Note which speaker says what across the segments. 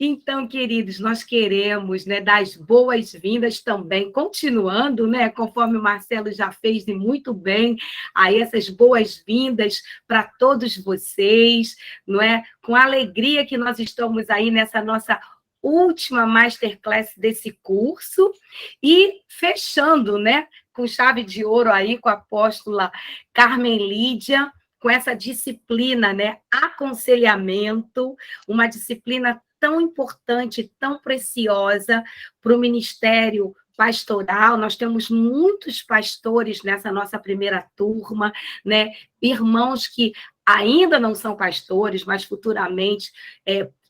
Speaker 1: Então, queridos, nós queremos, né, dar as boas-vindas também, continuando, né, conforme o Marcelo já fez e muito bem, aí essas boas-vindas para todos vocês, não é? Com a alegria que nós estamos aí nessa nossa última masterclass desse curso e fechando, né, com chave de ouro aí com a apóstola Carmen Lídia, com essa disciplina, né, aconselhamento, uma disciplina tão importante, tão preciosa para o ministério pastoral. Nós temos muitos pastores nessa nossa primeira turma, né? Irmãos que ainda não são pastores, mas futuramente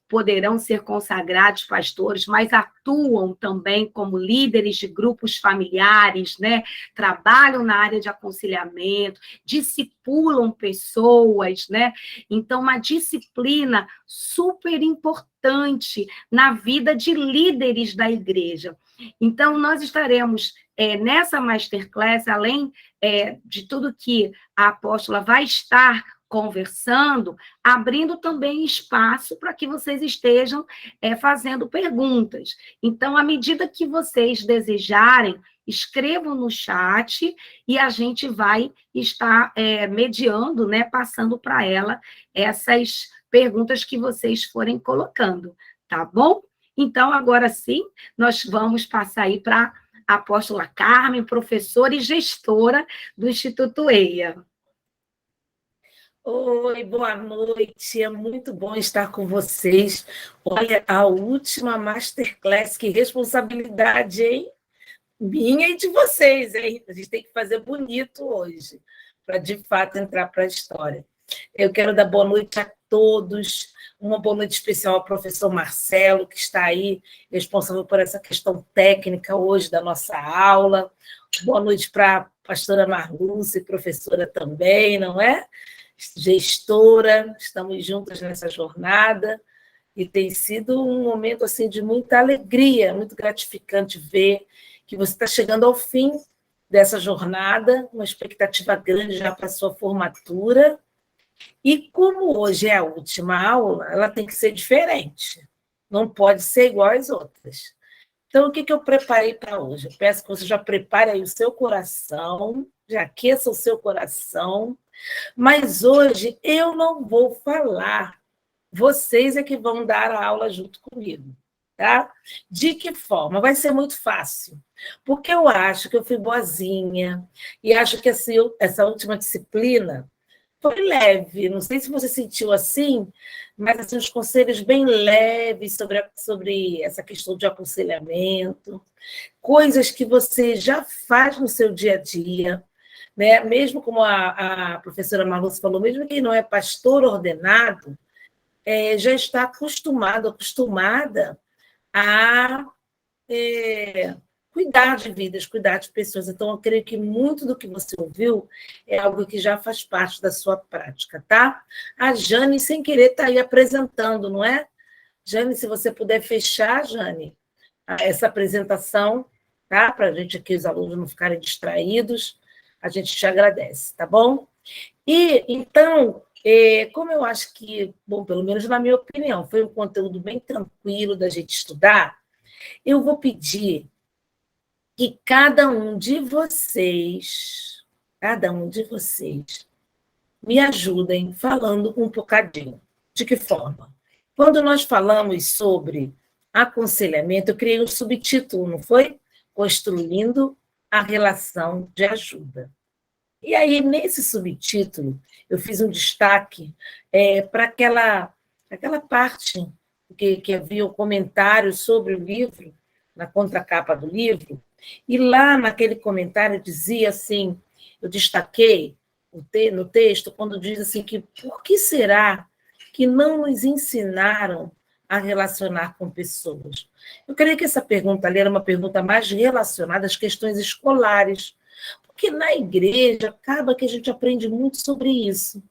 Speaker 1: poderão ser consagrados pastores, mas atuam também como líderes de grupos familiares, né? Trabalham na área de aconselhamento, discipulam pessoas, né? Então, uma disciplina super importante na vida de líderes da igreja. Então, nós estaremos nessa masterclass, além de tudo que a apóstola vai estar conversando, abrindo também espaço para que vocês estejam fazendo perguntas. Então, à medida que vocês desejarem, escrevam no chat e a gente vai estar mediando, né, passando para ela essas perguntas que vocês forem colocando, tá bom? Então, agora sim, nós vamos passar aí para a apóstola Carmen, professora e gestora do Instituto EIA.
Speaker 2: Oi, boa noite, é muito bom estar com vocês. Olha, a última masterclass, que responsabilidade, hein? Minha e de vocês, hein? A gente tem que fazer bonito hoje, para de fato entrar para a história. Eu quero dar boa noite a todos, uma boa noite especial ao professor Marcelo, que está aí, responsável por essa questão técnica hoje da nossa aula. Boa noite para a pastora Marluce, professora também, não é? Gestora, estamos juntas nessa jornada e tem sido um momento assim de muita alegria, muito gratificante ver que você está chegando ao fim dessa jornada, uma expectativa grande já para a sua formatura. E como hoje é a última aula, ela tem que ser diferente, não pode ser igual às outras. Então, o que eu preparei para hoje? Eu peço que você já prepare aí o seu coração, já aqueça o seu coração, mas hoje eu não vou falar, vocês é que vão dar a aula junto comigo, tá? De que forma? Vai ser muito fácil, porque eu acho que eu fui boazinha e acho que essa última disciplina foi leve, não sei se você sentiu assim, mas assim, os conselhos bem leves sobre essa questão de aconselhamento, coisas que você já faz no seu dia a dia, né? Mesmo como a professora Marluce falou, mesmo quem não é pastor ordenado, já está acostumada a cuidar de vidas, cuidar de pessoas. Então, eu creio que muito do que você ouviu é algo que já faz parte da sua prática, tá? A Jane, sem querer, está aí apresentando, não é? Jane, se você puder fechar, Jane, essa apresentação, tá? Para a gente aqui, os alunos não ficarem distraídos, a gente te agradece, tá bom? E, então, como eu acho que, bom, pelo menos na minha opinião, foi um conteúdo bem tranquilo da gente estudar, eu vou pedir que cada um de vocês, me ajudem falando um bocadinho. De que forma? Quando nós falamos sobre aconselhamento, eu criei um subtítulo, não foi? Construindo a relação de ajuda. E aí, nesse subtítulo, eu fiz um destaque para aquela parte que havia o comentário sobre o livro, na contracapa do livro, e lá naquele comentário dizia assim, eu destaquei no texto, quando diz assim que por que será que não nos ensinaram a relacionar com pessoas? Eu creio que essa pergunta ali era uma pergunta mais relacionada às questões escolares, porque na igreja acaba que a gente aprende muito sobre isso.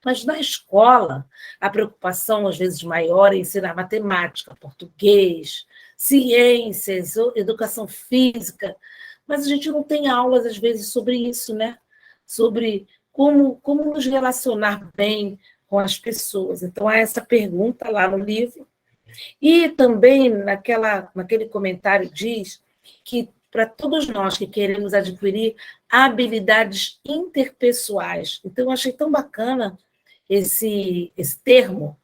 Speaker 2: Mas na escola, a preocupação, às vezes, maior é ensinar matemática, português, ciências, educação física, mas a gente não tem aulas, às vezes, sobre isso, né? Sobre como nos relacionar bem com as pessoas. Então, há essa pergunta lá no livro, E também, naquele comentário, diz que para todos nós que queremos adquirir habilidades interpessoais. Então, eu achei tão bacana esse termo,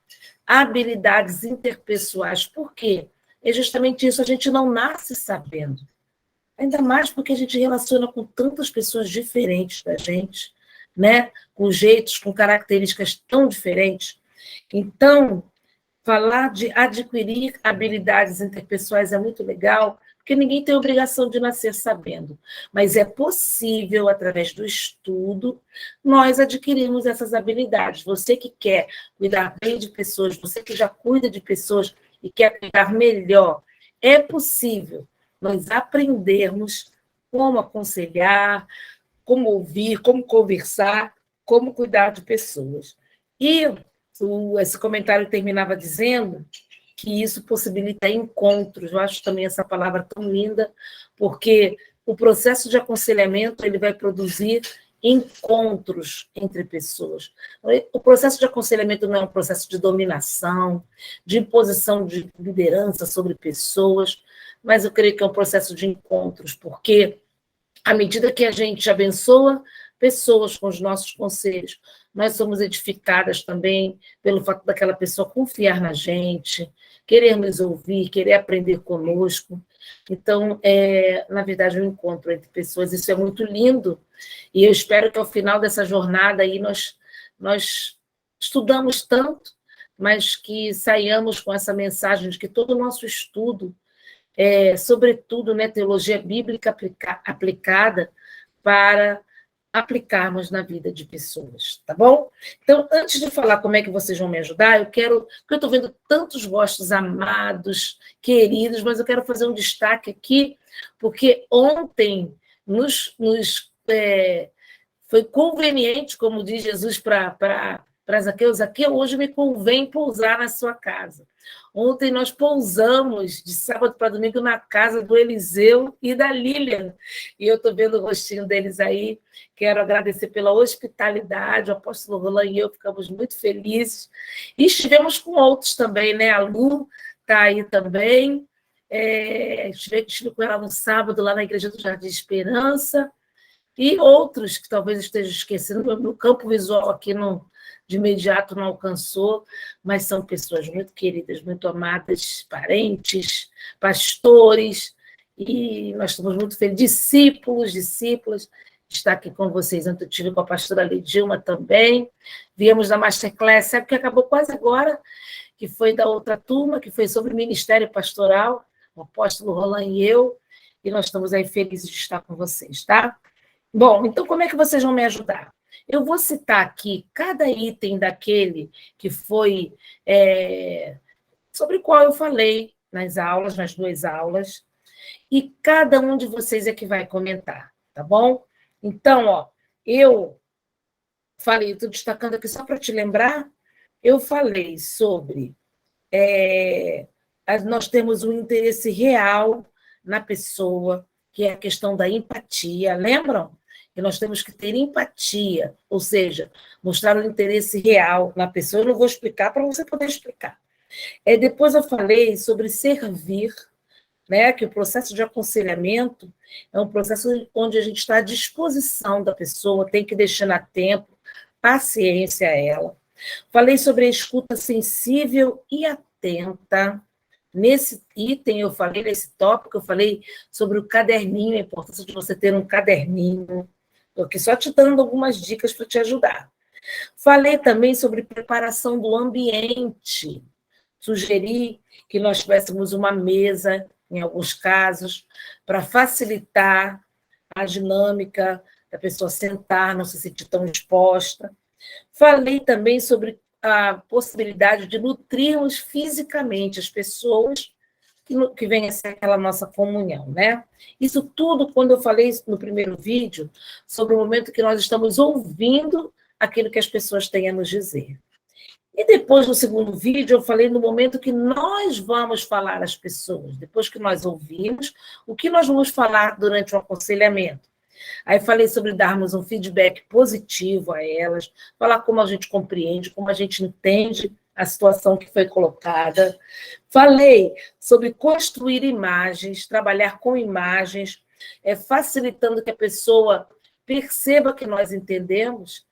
Speaker 2: habilidades interpessoais. Por quê? É justamente isso, a gente não nasce sabendo. Ainda mais porque a gente relaciona com tantas pessoas diferentes da gente, né? Com jeitos, com características tão diferentes. Então, falar de adquirir habilidades interpessoais é muito legal, porque ninguém tem obrigação de nascer sabendo, mas é possível, através do estudo, nós adquirirmos essas habilidades. Você que quer cuidar bem de pessoas, você que já cuida de pessoas e quer cuidar melhor, é possível nós aprendermos como aconselhar, como ouvir, como conversar, como cuidar de pessoas. E esse comentário terminava dizendo que isso possibilita encontros. Eu acho também essa palavra tão linda, porque o processo de aconselhamento ele vai produzir encontros entre pessoas. O processo de aconselhamento não é um processo de dominação, de imposição de liderança sobre pessoas, mas eu creio que é um processo de encontros, porque à medida que a gente abençoa pessoas com os nossos conselhos, nós somos edificadas também pelo fato daquela pessoa confiar na gente, querer nos ouvir, querer aprender conosco. Então, na verdade, um encontro entre pessoas, isso é muito lindo, e eu espero que ao final dessa jornada aí nós estudamos tanto, mas que saiamos com essa mensagem de que todo o nosso estudo sobretudo, né, teologia bíblica aplicada para aplicarmos na vida de pessoas, tá bom? Então, antes de falar como é que vocês vão me ajudar, porque eu estou vendo tantos gostos amados, queridos, mas eu quero fazer um destaque aqui, porque ontem foi conveniente, como diz Jesus para Zaqueu, Zaqueu, hoje me convém pousar na sua casa. Ontem nós pousamos, de sábado para domingo, na casa do Eliseu e da Lilian. E eu estou vendo o rostinho deles aí. Quero agradecer pela hospitalidade. O apóstolo Roland e eu ficamos muito felizes. E estivemos com outros também, né? A Lu está aí também. Estive com ela no sábado, lá na Igreja do Jardim Esperança. E outros que talvez esteja esquecendo, no campo visual aqui de imediato não alcançou, mas são pessoas muito queridas, muito amadas, parentes, pastores, e nós estamos muito felizes, discípulas, de estar aqui com vocês. Ontem eu estive com a pastora Lidilma também, viemos da Masterclass, sabe que acabou quase agora, que foi da outra turma, que foi sobre ministério pastoral, o apóstolo Roland e eu, e nós estamos aí felizes de estar com vocês, tá? Bom, então como é que vocês vão me ajudar? Eu vou citar aqui cada item daquele que foi sobre o qual eu falei nas 2 aulas, e cada um de vocês é que vai comentar, tá bom? Então, eu falei, estou destacando aqui só para te lembrar, eu falei sobre nós temos um interesse real na pessoa, que é a questão da empatia, lembram? E nós temos que ter empatia, ou seja, mostrar o interesse real na pessoa. Eu não vou explicar para você poder explicar. Depois eu falei sobre servir, né, que o processo de aconselhamento é um processo onde a gente está à disposição da pessoa, tem que deixar tempo, paciência a ela. Falei sobre a escuta sensível e atenta. Nesse item, nesse tópico, eu falei sobre o caderninho, a importância de você ter um caderninho. Estou aqui só te dando algumas dicas para te ajudar. Falei também sobre preparação do ambiente. Sugeri que nós tivéssemos uma mesa, em alguns casos, para facilitar a dinâmica da pessoa sentar, não se sentir tão exposta. Falei também sobre a possibilidade de nutrirmos fisicamente as pessoas que vem a ser aquela nossa comunhão, né? Isso tudo quando eu falei no primeiro vídeo sobre o momento que nós estamos ouvindo aquilo que as pessoas têm a nos dizer. E depois, no segundo vídeo, eu falei no momento que nós vamos falar às pessoas, depois que nós ouvimos, o que nós vamos falar durante o aconselhamento. Aí falei sobre darmos um feedback positivo a elas, falar como a gente compreende, como a gente entende a situação que foi colocada. Falei sobre construir imagens, trabalhar com imagens, facilitando que a pessoa perceba que nós entendemos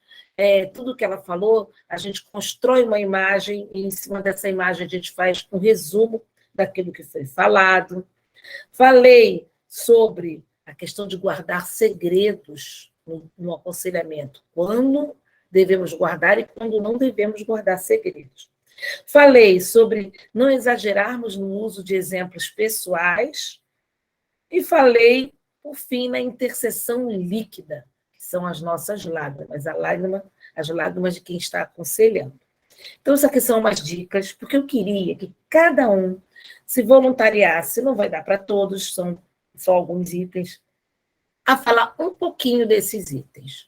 Speaker 2: tudo que ela falou. A gente constrói uma imagem e, em cima dessa imagem, a gente faz um resumo daquilo que foi falado. Falei sobre a questão de guardar segredos no aconselhamento, quando devemos guardar e quando não devemos guardar segredos. Falei sobre não exagerarmos no uso de exemplos pessoais e falei, por fim, na intercessão líquida, que são as nossas lágrimas, as lágrimas de quem está aconselhando. Então, essas aqui são umas dicas, porque eu queria que cada um se voluntariasse, não vai dar para todos, são só alguns itens, a falar um pouquinho desses itens.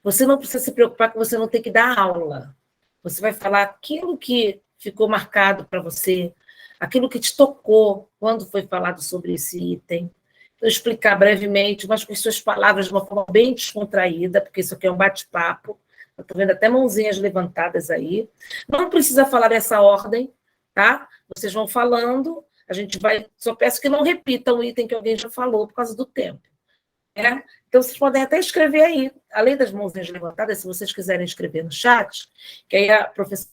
Speaker 2: Você não precisa se preocupar que você não tem que dar aula. Você vai falar aquilo que ficou marcado para você, aquilo que te tocou quando foi falado sobre esse item. Então, explicar brevemente, mas com suas palavras de uma forma bem descontraída, porque isso aqui é um bate-papo. Estou vendo até mãozinhas levantadas aí. Não precisa falar nessa ordem, tá? Vocês vão falando, a gente vai... Só peço que não repitam o item que alguém já falou por causa do tempo. Então, vocês podem até escrever aí, além das mãozinhas levantadas, se vocês quiserem escrever no chat, que aí a professora...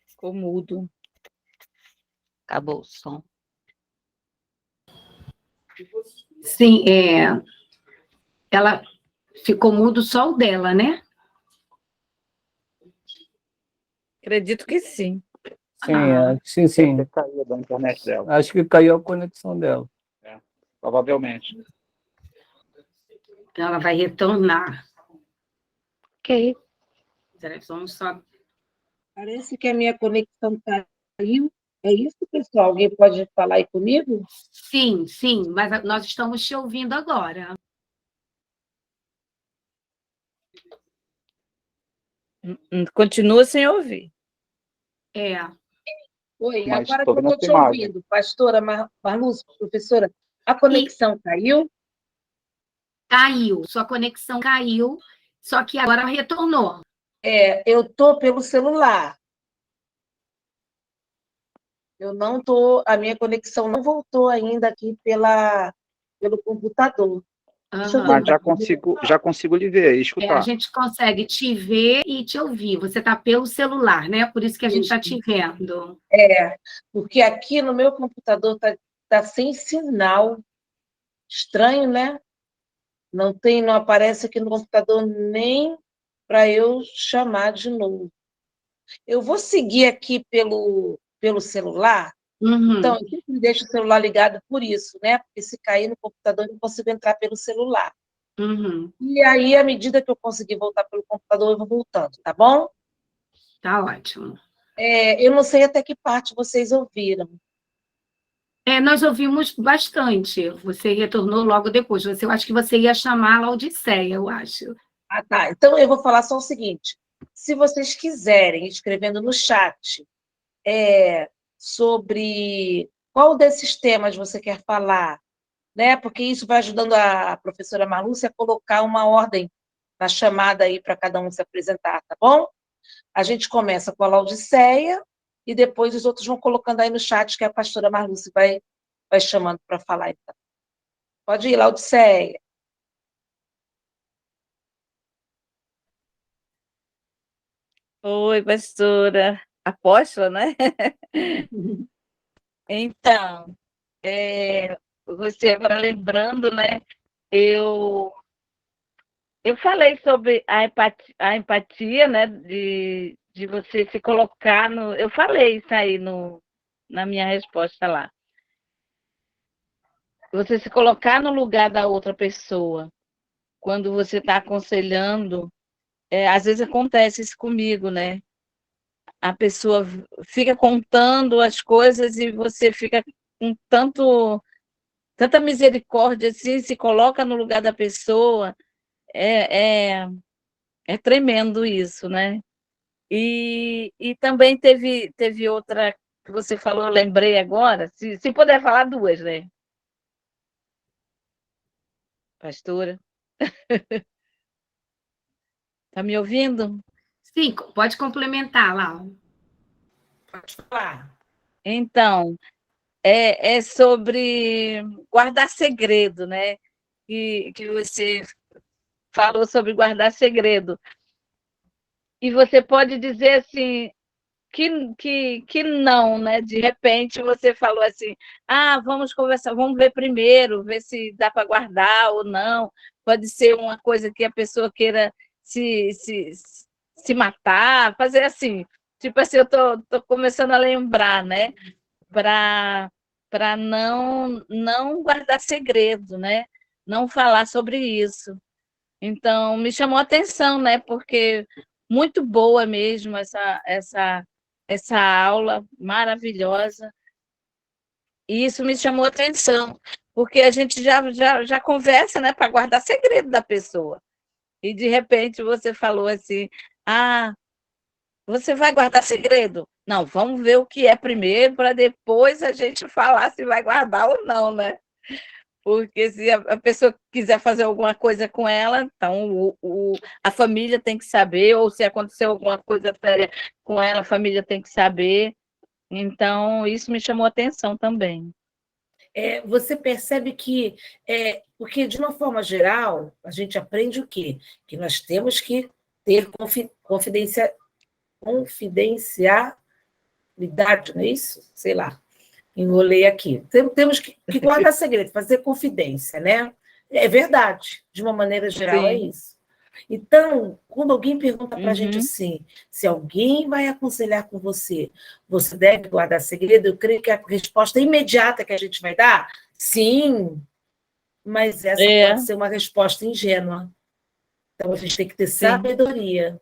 Speaker 3: Ficou mudo. Acabou o som.
Speaker 1: Sim, ela ficou mudo só o dela, né?
Speaker 3: Acredito que sim.
Speaker 4: Sim, sim.
Speaker 5: Deve ter caído da internet dela.
Speaker 4: Acho que caiu a conexão dela.
Speaker 5: Provavelmente.
Speaker 1: Ela vai retornar.
Speaker 3: Ok.
Speaker 1: Vamos só...
Speaker 2: Parece que a minha conexão caiu. É isso, pessoal? Alguém pode falar aí comigo?
Speaker 1: Sim, mas nós estamos te ouvindo agora.
Speaker 3: Continua sem ouvir.
Speaker 2: Oi,
Speaker 5: Mas
Speaker 2: agora
Speaker 5: tô
Speaker 2: que eu
Speaker 5: vendo
Speaker 2: estou
Speaker 5: a
Speaker 2: te
Speaker 5: imagem.
Speaker 2: ouvindo, pastora Marlúcia, professora, a conexão caiu?
Speaker 1: Caiu, sua conexão caiu, só que agora retornou.
Speaker 2: Eu estou pelo celular. Eu não estou, a minha conexão não voltou ainda aqui pelo computador. Deixa eu
Speaker 5: Mas
Speaker 2: tentar.
Speaker 5: já consigo lhe ver e
Speaker 1: A
Speaker 5: escutar.
Speaker 1: gente consegue te ver e te ouvir. Você está pelo celular, né? Por isso que a gente está te vendo.
Speaker 2: Porque aqui no meu computador tá sem sinal. Estranho, né? Não aparece aqui no computador nem para eu chamar de novo. Eu vou seguir aqui pelo celular. Então, eu sempre deixo o celular ligado por isso, né? Porque se cair no computador, eu não consigo entrar pelo celular. E aí, à medida que eu conseguir voltar pelo computador, eu vou voltando, tá bom?
Speaker 1: Tá ótimo.
Speaker 2: Eu não sei até que parte vocês ouviram.
Speaker 1: Nós ouvimos bastante. Você retornou logo depois. Eu acho que você ia chamar a Laodiceia, eu acho.
Speaker 2: Ah, tá. Então, eu vou falar só o seguinte. Se vocês quiserem, escrevendo no chat, sobre qual desses temas você quer falar, né? Porque isso vai ajudando a professora Marlúcia a colocar uma ordem na chamada aí para cada um se apresentar, tá bom? A gente começa com a Laodiceia e depois os outros vão colocando aí no chat que a pastora Marlúcia vai chamando para falar. Então. Pode ir, Laodiceia.
Speaker 3: Oi, pastora. Apóstola, né? Então, você agora lembrando, né? Eu falei sobre a empatia, né? De você se colocar no... Eu falei isso aí na minha resposta lá. Você se colocar no lugar da outra pessoa. Quando você está aconselhando, às vezes acontece isso comigo, né? A pessoa fica contando as coisas e você fica com tanta misericórdia, assim, se coloca no lugar da pessoa. É tremendo isso, né? E também teve outra que você falou, eu lembrei agora, se puder falar duas, né? pastora. Está me ouvindo?
Speaker 1: Sim, pode complementar, Laura.
Speaker 2: Pode falar.
Speaker 3: Então, é sobre guardar segredo, né? Que você falou sobre guardar segredo. E você pode dizer assim, que não, né? De repente você falou assim, vamos conversar, vamos ver primeiro, ver se dá para guardar ou não. Pode ser uma coisa que a pessoa queira se, se, se matar, fazer assim. Tipo assim, eu tô começando a lembrar, né? Para não guardar segredo, né? Não falar sobre isso. Então, me chamou a atenção, né? Porque muito boa mesmo essa aula maravilhosa. E isso me chamou a atenção, porque a gente já conversa, né, para guardar segredo da pessoa. E de repente você falou assim: você vai guardar segredo? Não, vamos ver o que é primeiro, para depois a gente falar se vai guardar ou não, né? Porque se a pessoa quiser fazer alguma coisa com ela, então a família tem que saber, ou se aconteceu alguma coisa séria com ela, a família tem que saber. Então, isso me chamou a atenção também.
Speaker 2: Você percebe que, porque de uma forma geral, a gente aprende o quê? Que nós temos que ter confidencialidade, não é isso? Sei lá, enrolei aqui. Temos que guardar segredo, fazer confidência, né? É verdade, de uma maneira geral é
Speaker 3: Sim.
Speaker 2: isso. Então, quando alguém pergunta para a gente
Speaker 3: Uhum.
Speaker 2: assim, se alguém vai aconselhar com você, você deve guardar segredo, eu creio que a resposta imediata que a gente vai dar, sim, mas essa pode ser uma resposta ingênua. Então, a gente tem que ter
Speaker 3: Sim.
Speaker 2: sabedoria.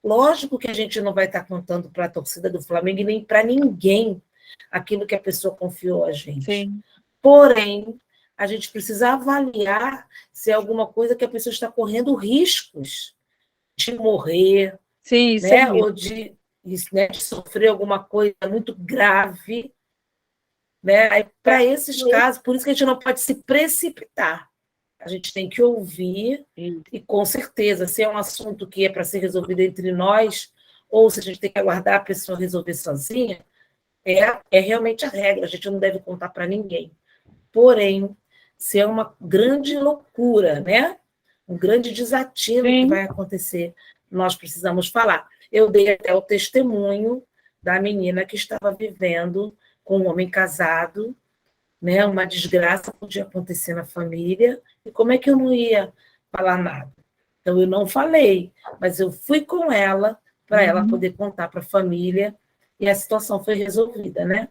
Speaker 2: Lógico que a gente não vai estar contando para a torcida do Flamengo e nem para ninguém aquilo que a pessoa confiou a gente.
Speaker 3: Sim.
Speaker 2: Porém, a gente precisa avaliar se é alguma coisa que a pessoa está correndo riscos de morrer,
Speaker 3: Sim, isso
Speaker 2: né?
Speaker 3: aí.
Speaker 2: Ou de sofrer alguma coisa muito grave. Né? Para esses casos, por isso que a gente não pode se precipitar. A gente tem que ouvir e, com certeza, se é um assunto que é para ser resolvido entre nós, ou se a gente tem que aguardar a pessoa resolver sozinha, é realmente a regra, a gente não deve contar para ninguém. Porém, se é uma grande loucura, né? Um grande desatino que vai acontecer, nós precisamos falar. Eu dei até o testemunho da menina que estava vivendo com um homem casado, né? Uma desgraça podia acontecer na família, e como é que eu não ia falar nada? Então, eu não falei, mas eu fui com ela para ela poder contar para a família, e a situação foi resolvida, né?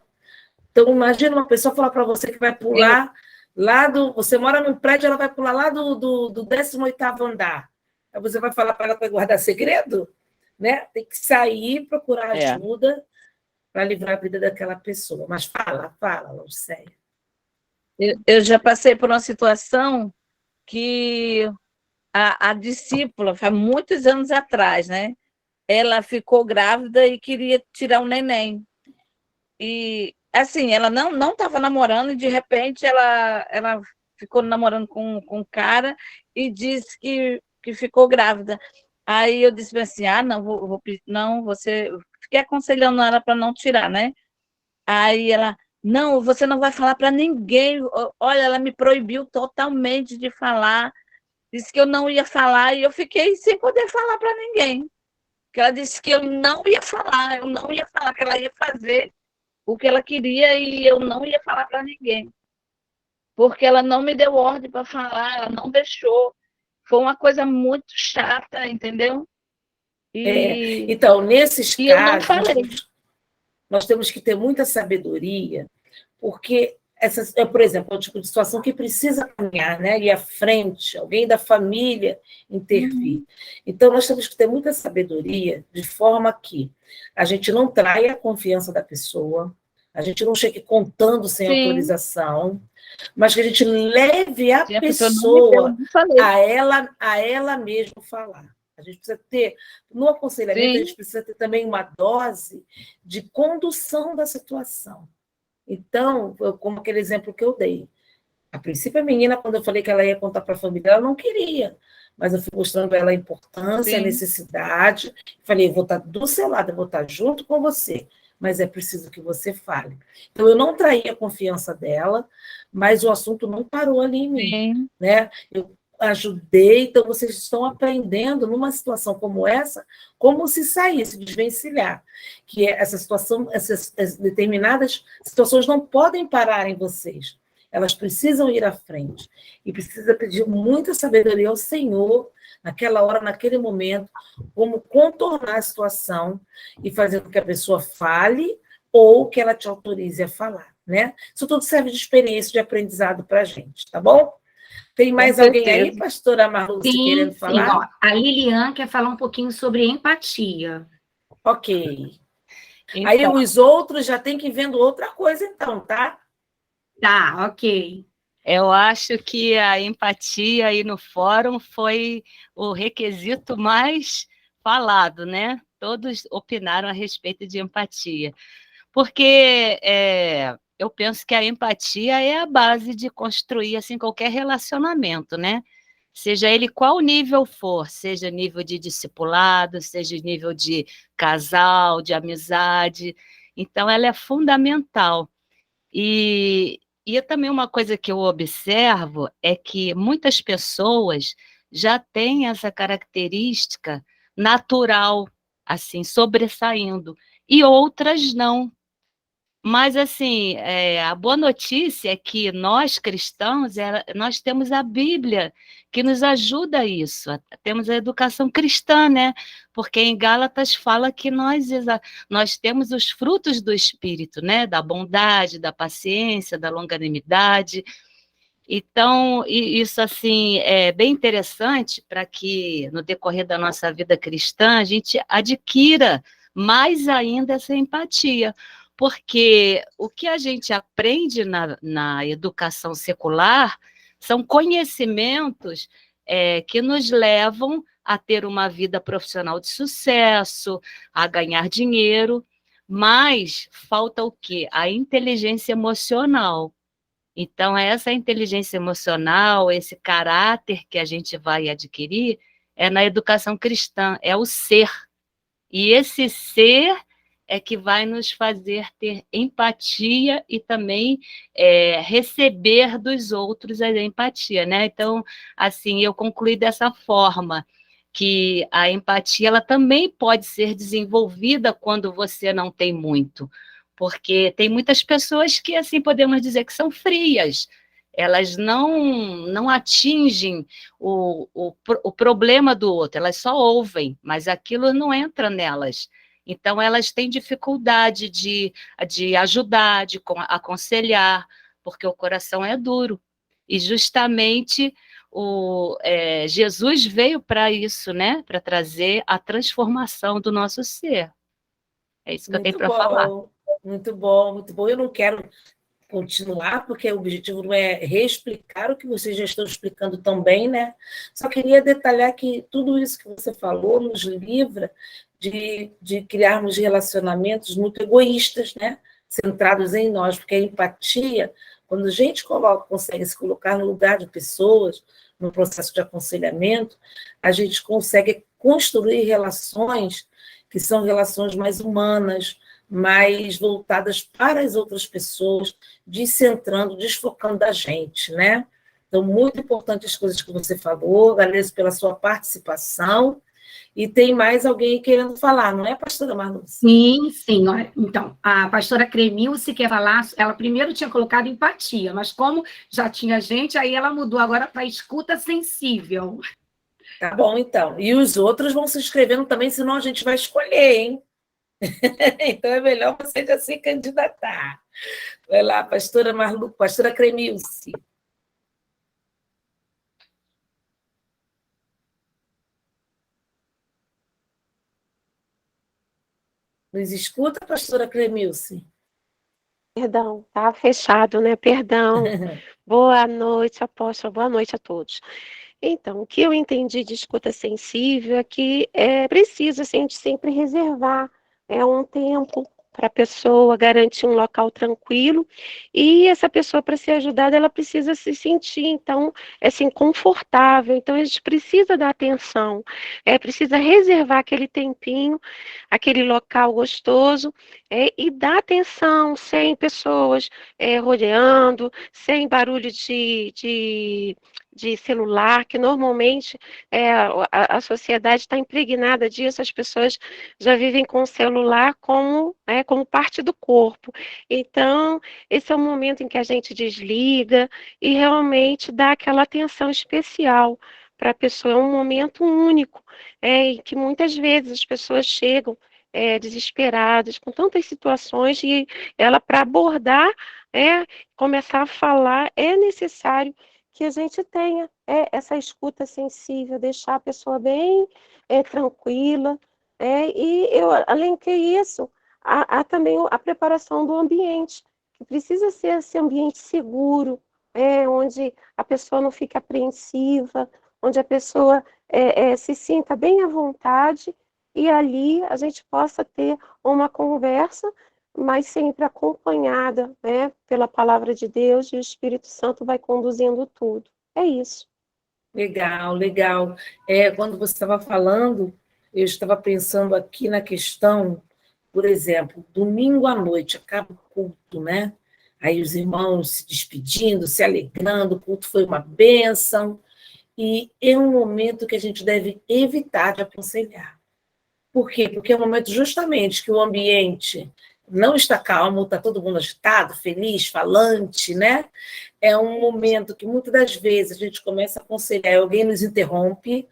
Speaker 2: Então, imagina uma pessoa falar para você que vai pular lá do... Você mora num prédio, ela vai pular lá do 18º andar. Aí você vai falar para ela para guardar segredo? Né? Tem que sair, procurar ajuda para livrar a vida daquela pessoa. Mas fala, Lucélia.
Speaker 3: Eu já passei por uma situação que a discípula, faz muitos anos atrás, né? Ela ficou grávida e queria tirar um neném. E, assim, ela não estava namorando e, de repente, ela ficou namorando com um cara e disse que ficou grávida. Aí eu disse assim, não, não, você... Fiquei aconselhando ela para não tirar, né? Aí ela, não, você não vai falar para ninguém. Olha, ela me proibiu totalmente de falar. Disse que eu não ia falar e eu fiquei sem poder falar para ninguém. Porque ela disse que eu não ia falar, que ela ia fazer o que ela queria e eu não ia falar para ninguém. Porque ela não me deu ordem para falar, ela não deixou. Foi uma coisa muito chata, entendeu?
Speaker 2: Então, nesses
Speaker 3: eu não
Speaker 2: casos,
Speaker 3: falei.
Speaker 2: nós temos que ter muita sabedoria, porque por exemplo, é um tipo de situação que precisa caminhar, né? Ir à frente, alguém da família intervir. Então, nós temos que ter muita sabedoria, de forma que a gente não traia a confiança da pessoa, a gente não chegue contando sem autorização, mas que a gente leve a pessoa a ela mesma falar. A gente precisa ter, no aconselhamento, a gente precisa ter também uma dose de condução da situação. Então, como aquele exemplo que eu dei, A princípio, a menina, quando eu falei que ela ia contar para a família, ela não queria. Mas eu fui mostrando para ela a importância, a
Speaker 3: Sim.
Speaker 2: necessidade. Falei, eu vou estar do seu lado, eu vou estar junto com você, mas é preciso que você fale. Então, eu não traí a confiança dela, mas o assunto não parou ali em mim.
Speaker 3: Sim.
Speaker 2: Né? Eu ajudei, então vocês estão aprendendo, numa situação como essa, como se sair, se desvencilhar. Que essa situação, essas determinadas situações não podem parar em vocês. Elas precisam ir à frente. E precisa pedir muita sabedoria ao Senhor, naquela hora, naquele momento, como contornar a situação e fazer com que a pessoa fale ou que ela te autorize a falar. Né? Isso tudo serve de experiência, de aprendizado para a gente, tá bom? Tem mais alguém aí, pastora Marluce, querendo falar?
Speaker 1: Sim, ó, a Lilian quer falar um pouquinho sobre empatia.
Speaker 2: Ok.
Speaker 3: Então,
Speaker 2: Aí os outros já têm que ir vendo outra coisa, então, tá?
Speaker 1: Tá, ok.
Speaker 6: Eu acho que a empatia aí no fórum foi o requisito mais falado, né? Todos opinaram a respeito de empatia. Porque eu penso que a empatia é a base de construir assim, qualquer relacionamento, né? Seja ele qual nível for, seja nível de discipulado, seja nível de casal, de amizade. Então, ela é fundamental. E também uma coisa que eu observo é que muitas pessoas já têm essa característica natural, assim, sobressaindo, e outras não. Mas, assim, a boa notícia é que nós, cristãos, nós temos a Bíblia, que nos ajuda a isso. Temos a educação cristã, né? Porque em Gálatas fala que nós temos os frutos do Espírito, né? Da bondade, da paciência, da longanimidade. Então, isso, assim, é bem interessante para que, no decorrer da nossa vida cristã, a gente adquira mais ainda essa empatia, porque o que a gente aprende na educação secular são conhecimentos que nos levam a ter uma vida profissional de sucesso, a ganhar dinheiro, mas falta o quê? A inteligência emocional. Então, essa inteligência emocional, esse caráter que a gente vai adquirir, é na educação cristã, é o ser. E esse ser é que vai nos fazer ter empatia e também receber dos outros a empatia, né? Então, assim, eu concluí dessa forma, que a empatia ela também pode ser desenvolvida quando você não tem muito, porque tem muitas pessoas que, assim, podemos dizer que são frias, elas não atingem o problema do outro, elas só ouvem, mas aquilo não entra nelas. Então, elas têm dificuldade de ajudar, de aconselhar, porque o coração é duro. E justamente Jesus veio para isso, né? Para trazer a transformação do nosso ser. É isso que eu tenho para falar.
Speaker 2: Muito bom, muito bom. Eu não quero continuar, porque o objetivo não é reexplicar o que vocês já estão explicando tão bem, né? Só queria detalhar que tudo isso que você falou nos livra de criarmos relacionamentos muito egoístas, né? Centrados em nós, porque a empatia, quando a gente consegue se colocar no lugar de pessoas, no processo de aconselhamento, a gente consegue construir relações que são relações mais humanas, mais voltadas para as outras pessoas, descentrando, desfocando da gente, né? Então, muito importante as coisas que você falou, agradeço pela sua participação, e tem mais alguém querendo falar, não é, pastora Marluce?
Speaker 1: Sim, sim. Olha, então, a pastora Cremilce quer falar, ela primeiro tinha colocado empatia, mas como já tinha gente, aí ela mudou agora para escuta sensível.
Speaker 2: Tá bom, então. E os outros vão se inscrevendo também, senão a gente vai escolher, hein? Então é melhor você já se candidatar. Vai lá, pastora Marlu, pastora Cremilce. Nos escuta, pastora Cremilce?
Speaker 7: Perdão, tá fechado, né? Perdão. Boa noite, apóstolo. Boa noite a todos. Então, o que eu entendi de escuta sensível é que é preciso assim, a gente sempre reservar um tempo para a pessoa, garantir um local tranquilo, e essa pessoa, para ser ajudada, ela precisa se sentir, então, assim, confortável. Então, a gente precisa dar atenção, precisa reservar aquele tempinho, aquele local gostoso, e dar atenção, sem pessoas rodeando, sem barulho de celular, que normalmente a sociedade está impregnada disso, as pessoas já vivem com o celular como parte do corpo. Então, esse é o momento em que a gente desliga e realmente dá aquela atenção especial para a pessoa. É um momento único, em que muitas vezes as pessoas chegam desesperadas, com tantas situações, e ela, para abordar, começar a falar, é necessário que a gente tenha essa escuta sensível, deixar a pessoa bem tranquila, além que isso, há também a preparação do ambiente, que precisa ser esse ambiente seguro, onde a pessoa não fique apreensiva, onde a pessoa se sinta bem à vontade, e ali a gente possa ter uma conversa, mas sempre acompanhada, pela palavra de Deus, e o Espírito Santo vai conduzindo tudo. É isso.
Speaker 2: Legal, legal. Quando você estava falando, eu estava pensando aqui na questão, por exemplo, domingo à noite, acaba o culto, né? Aí os irmãos se despedindo, se alegrando, o culto foi uma bênção, e é um momento que a gente deve evitar de aconselhar. Por quê? Porque é um momento justamente que o ambiente não está calmo, está todo mundo agitado, feliz, falante, né? É um momento que muitas das vezes a gente começa a aconselhar e alguém nos interrompe,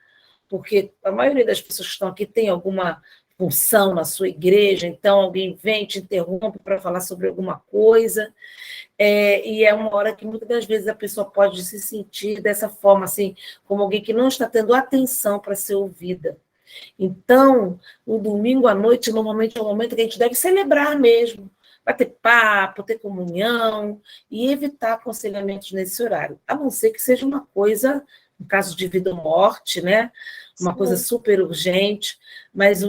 Speaker 2: porque a maioria das pessoas que estão aqui tem alguma função na sua igreja, então alguém vem, te interrompe para falar sobre alguma coisa, e é uma hora que muitas das vezes a pessoa pode se sentir dessa forma, assim, como alguém que não está tendo atenção para ser ouvida. Então, o domingo à noite, normalmente, é um momento que a gente deve celebrar mesmo, bater papo, ter comunhão, e evitar aconselhamentos nesse horário, a não ser que seja uma coisa, no caso de vida ou morte, né? Uma coisa super urgente, mas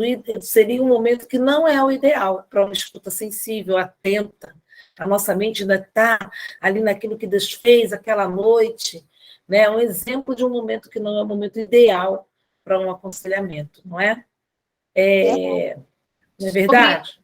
Speaker 2: seria um momento que não é o ideal para uma escuta sensível, atenta. A nossa mente ainda está ali naquilo que Deus fez aquela noite, né? É um exemplo de um momento que não é o momento ideal para um aconselhamento, não é? Não é verdade?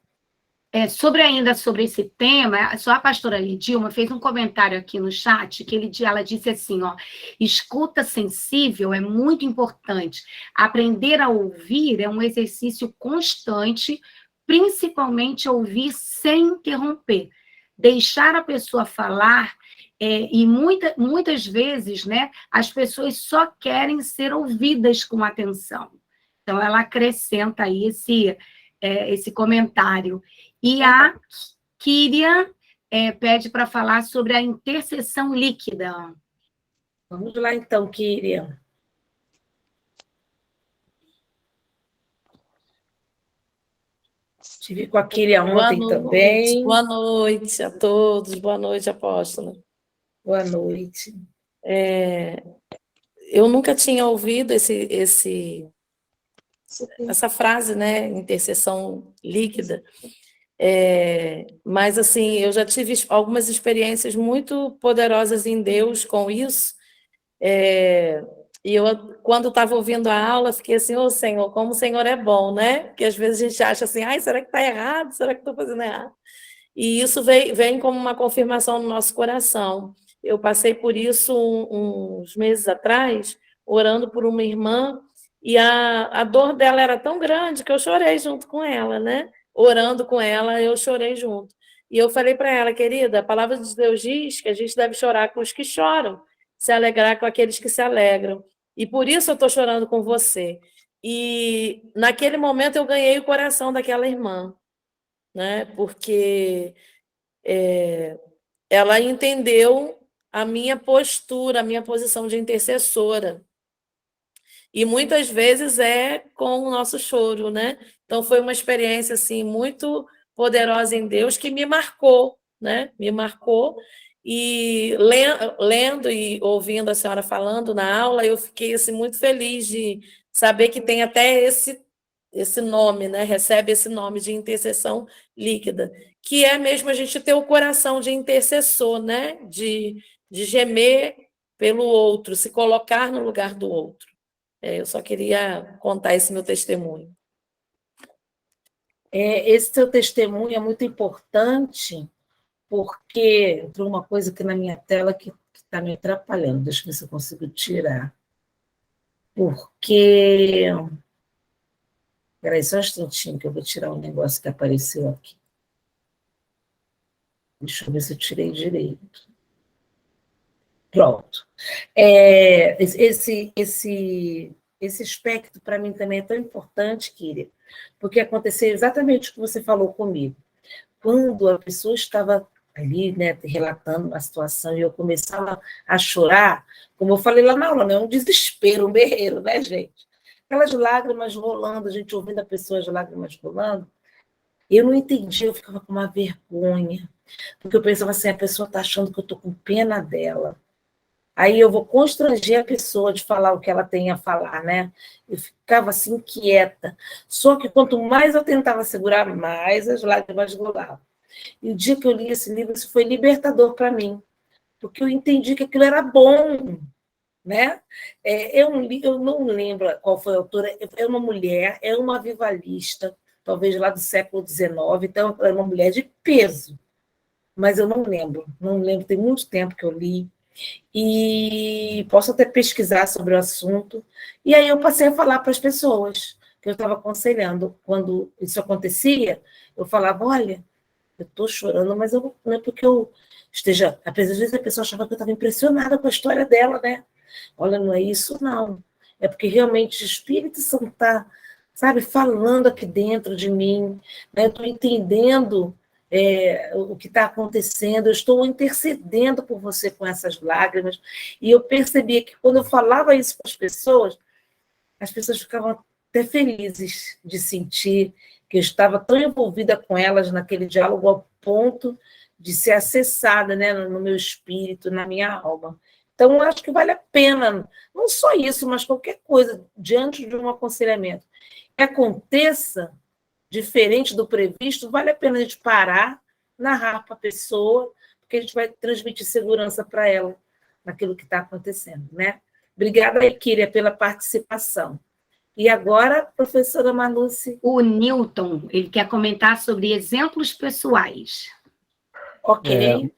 Speaker 1: Sobre esse tema, só a pastora Lidilma fez um comentário aqui no chat, que ela disse assim, ó, escuta sensível é muito importante. Aprender a ouvir é um exercício constante, principalmente ouvir sem interromper. Deixar a pessoa falar, e muitas vezes, né, as pessoas só querem ser ouvidas com atenção. Então, ela acrescenta aí esse comentário. E a Kíria pede para falar sobre a intercessão líquida.
Speaker 2: Vamos lá, então, Kíria. Estive com a Kíria ontem também.
Speaker 8: Boa noite a todos, boa noite, apóstola.
Speaker 2: Boa noite.
Speaker 8: Eu nunca tinha ouvido essa frase, né, intercessão líquida, mas, assim, eu já tive algumas experiências muito poderosas em Deus com isso, e eu, quando estava ouvindo a aula, fiquei assim, ô Senhor, como o Senhor é bom, né? Porque às vezes a gente acha assim, ai, será que está errado? Será que estou fazendo errado? E isso vem como uma confirmação no nosso coração. Eu passei por isso uns meses atrás, orando por uma irmã, e a dor dela era tão grande que eu chorei junto com ela, né? Orando com ela, eu chorei junto. E eu falei para ela, querida, a palavra de Deus diz que a gente deve chorar com os que choram, se alegrar com aqueles que se alegram. E por isso eu estou chorando com você. E naquele momento eu ganhei o coração daquela irmã, né? Porque ela entendeu a minha postura, a minha posição de intercessora. E muitas vezes é com o nosso choro, né? Então foi uma experiência assim muito poderosa em Deus que me marcou, né? Me marcou. E lendo e ouvindo a senhora falando na aula, eu fiquei assim muito feliz de saber que tem até esse nome, né? Recebe esse nome de intercessão líquida, que é mesmo a gente ter o coração de intercessor, né? De gemer pelo outro, se colocar no lugar do outro. Eu só queria contar esse meu testemunho.
Speaker 2: Esse seu testemunho é muito importante, porque entrou uma coisa aqui na minha tela que está me atrapalhando. Deixa eu ver se eu consigo tirar. Porque... Espera só um instantinho que eu vou tirar um negócio que apareceu aqui. Deixa eu ver se eu tirei direito. Pronto. Esse aspecto, para mim, também é tão importante, Kíria, porque aconteceu exatamente o que você falou comigo. Quando a pessoa estava ali, né, relatando uma situação e eu começava a chorar, como eu falei lá na aula, né, um desespero, um berreiro, né, gente? Aquelas lágrimas rolando, a gente ouvindo a pessoa, as lágrimas rolando, eu não entendi, eu ficava com uma vergonha, porque eu pensava assim, a pessoa está achando que eu estou com pena dela. Aí eu vou constranger a pessoa de falar o que ela tem a falar, né? Eu ficava assim, quieta. Só que quanto mais eu tentava segurar, mais as lágrimas rolavam. E o dia que eu li esse livro, isso foi libertador para mim, porque eu entendi que aquilo era bom, né? Eu não lembro qual foi a autora, é uma mulher, é uma avivalista, talvez lá do século XIX, então é uma mulher de peso, mas eu não lembro, tem muito tempo que eu li, e posso até pesquisar sobre o assunto, e aí eu passei a falar para as pessoas que eu estava aconselhando. Quando isso acontecia, eu falava, olha, eu estou chorando, mas não é porque eu esteja... Às vezes a pessoa achava que eu estava impressionada com a história dela, né? Olha, não é isso, não. É porque realmente o Espírito Santo está, sabe, falando aqui dentro de mim, né? Eu estou entendendo o que está acontecendo, eu estou intercedendo por você com essas lágrimas, e eu percebia que quando eu falava isso para as pessoas ficavam até felizes de sentir que eu estava tão envolvida com elas naquele diálogo ao ponto de ser acessada, né, no meu espírito, na minha alma. Então, eu acho que vale a pena, não só isso, mas qualquer coisa, diante de um aconselhamento que aconteça diferente do previsto, vale a pena a gente parar, narrar para a pessoa, porque a gente vai transmitir segurança para ela naquilo que está acontecendo, né? Obrigada, Kíria, pela participação. E agora, professora Marluce.
Speaker 1: O Newton, ele quer comentar sobre exemplos pessoais.
Speaker 2: Ok.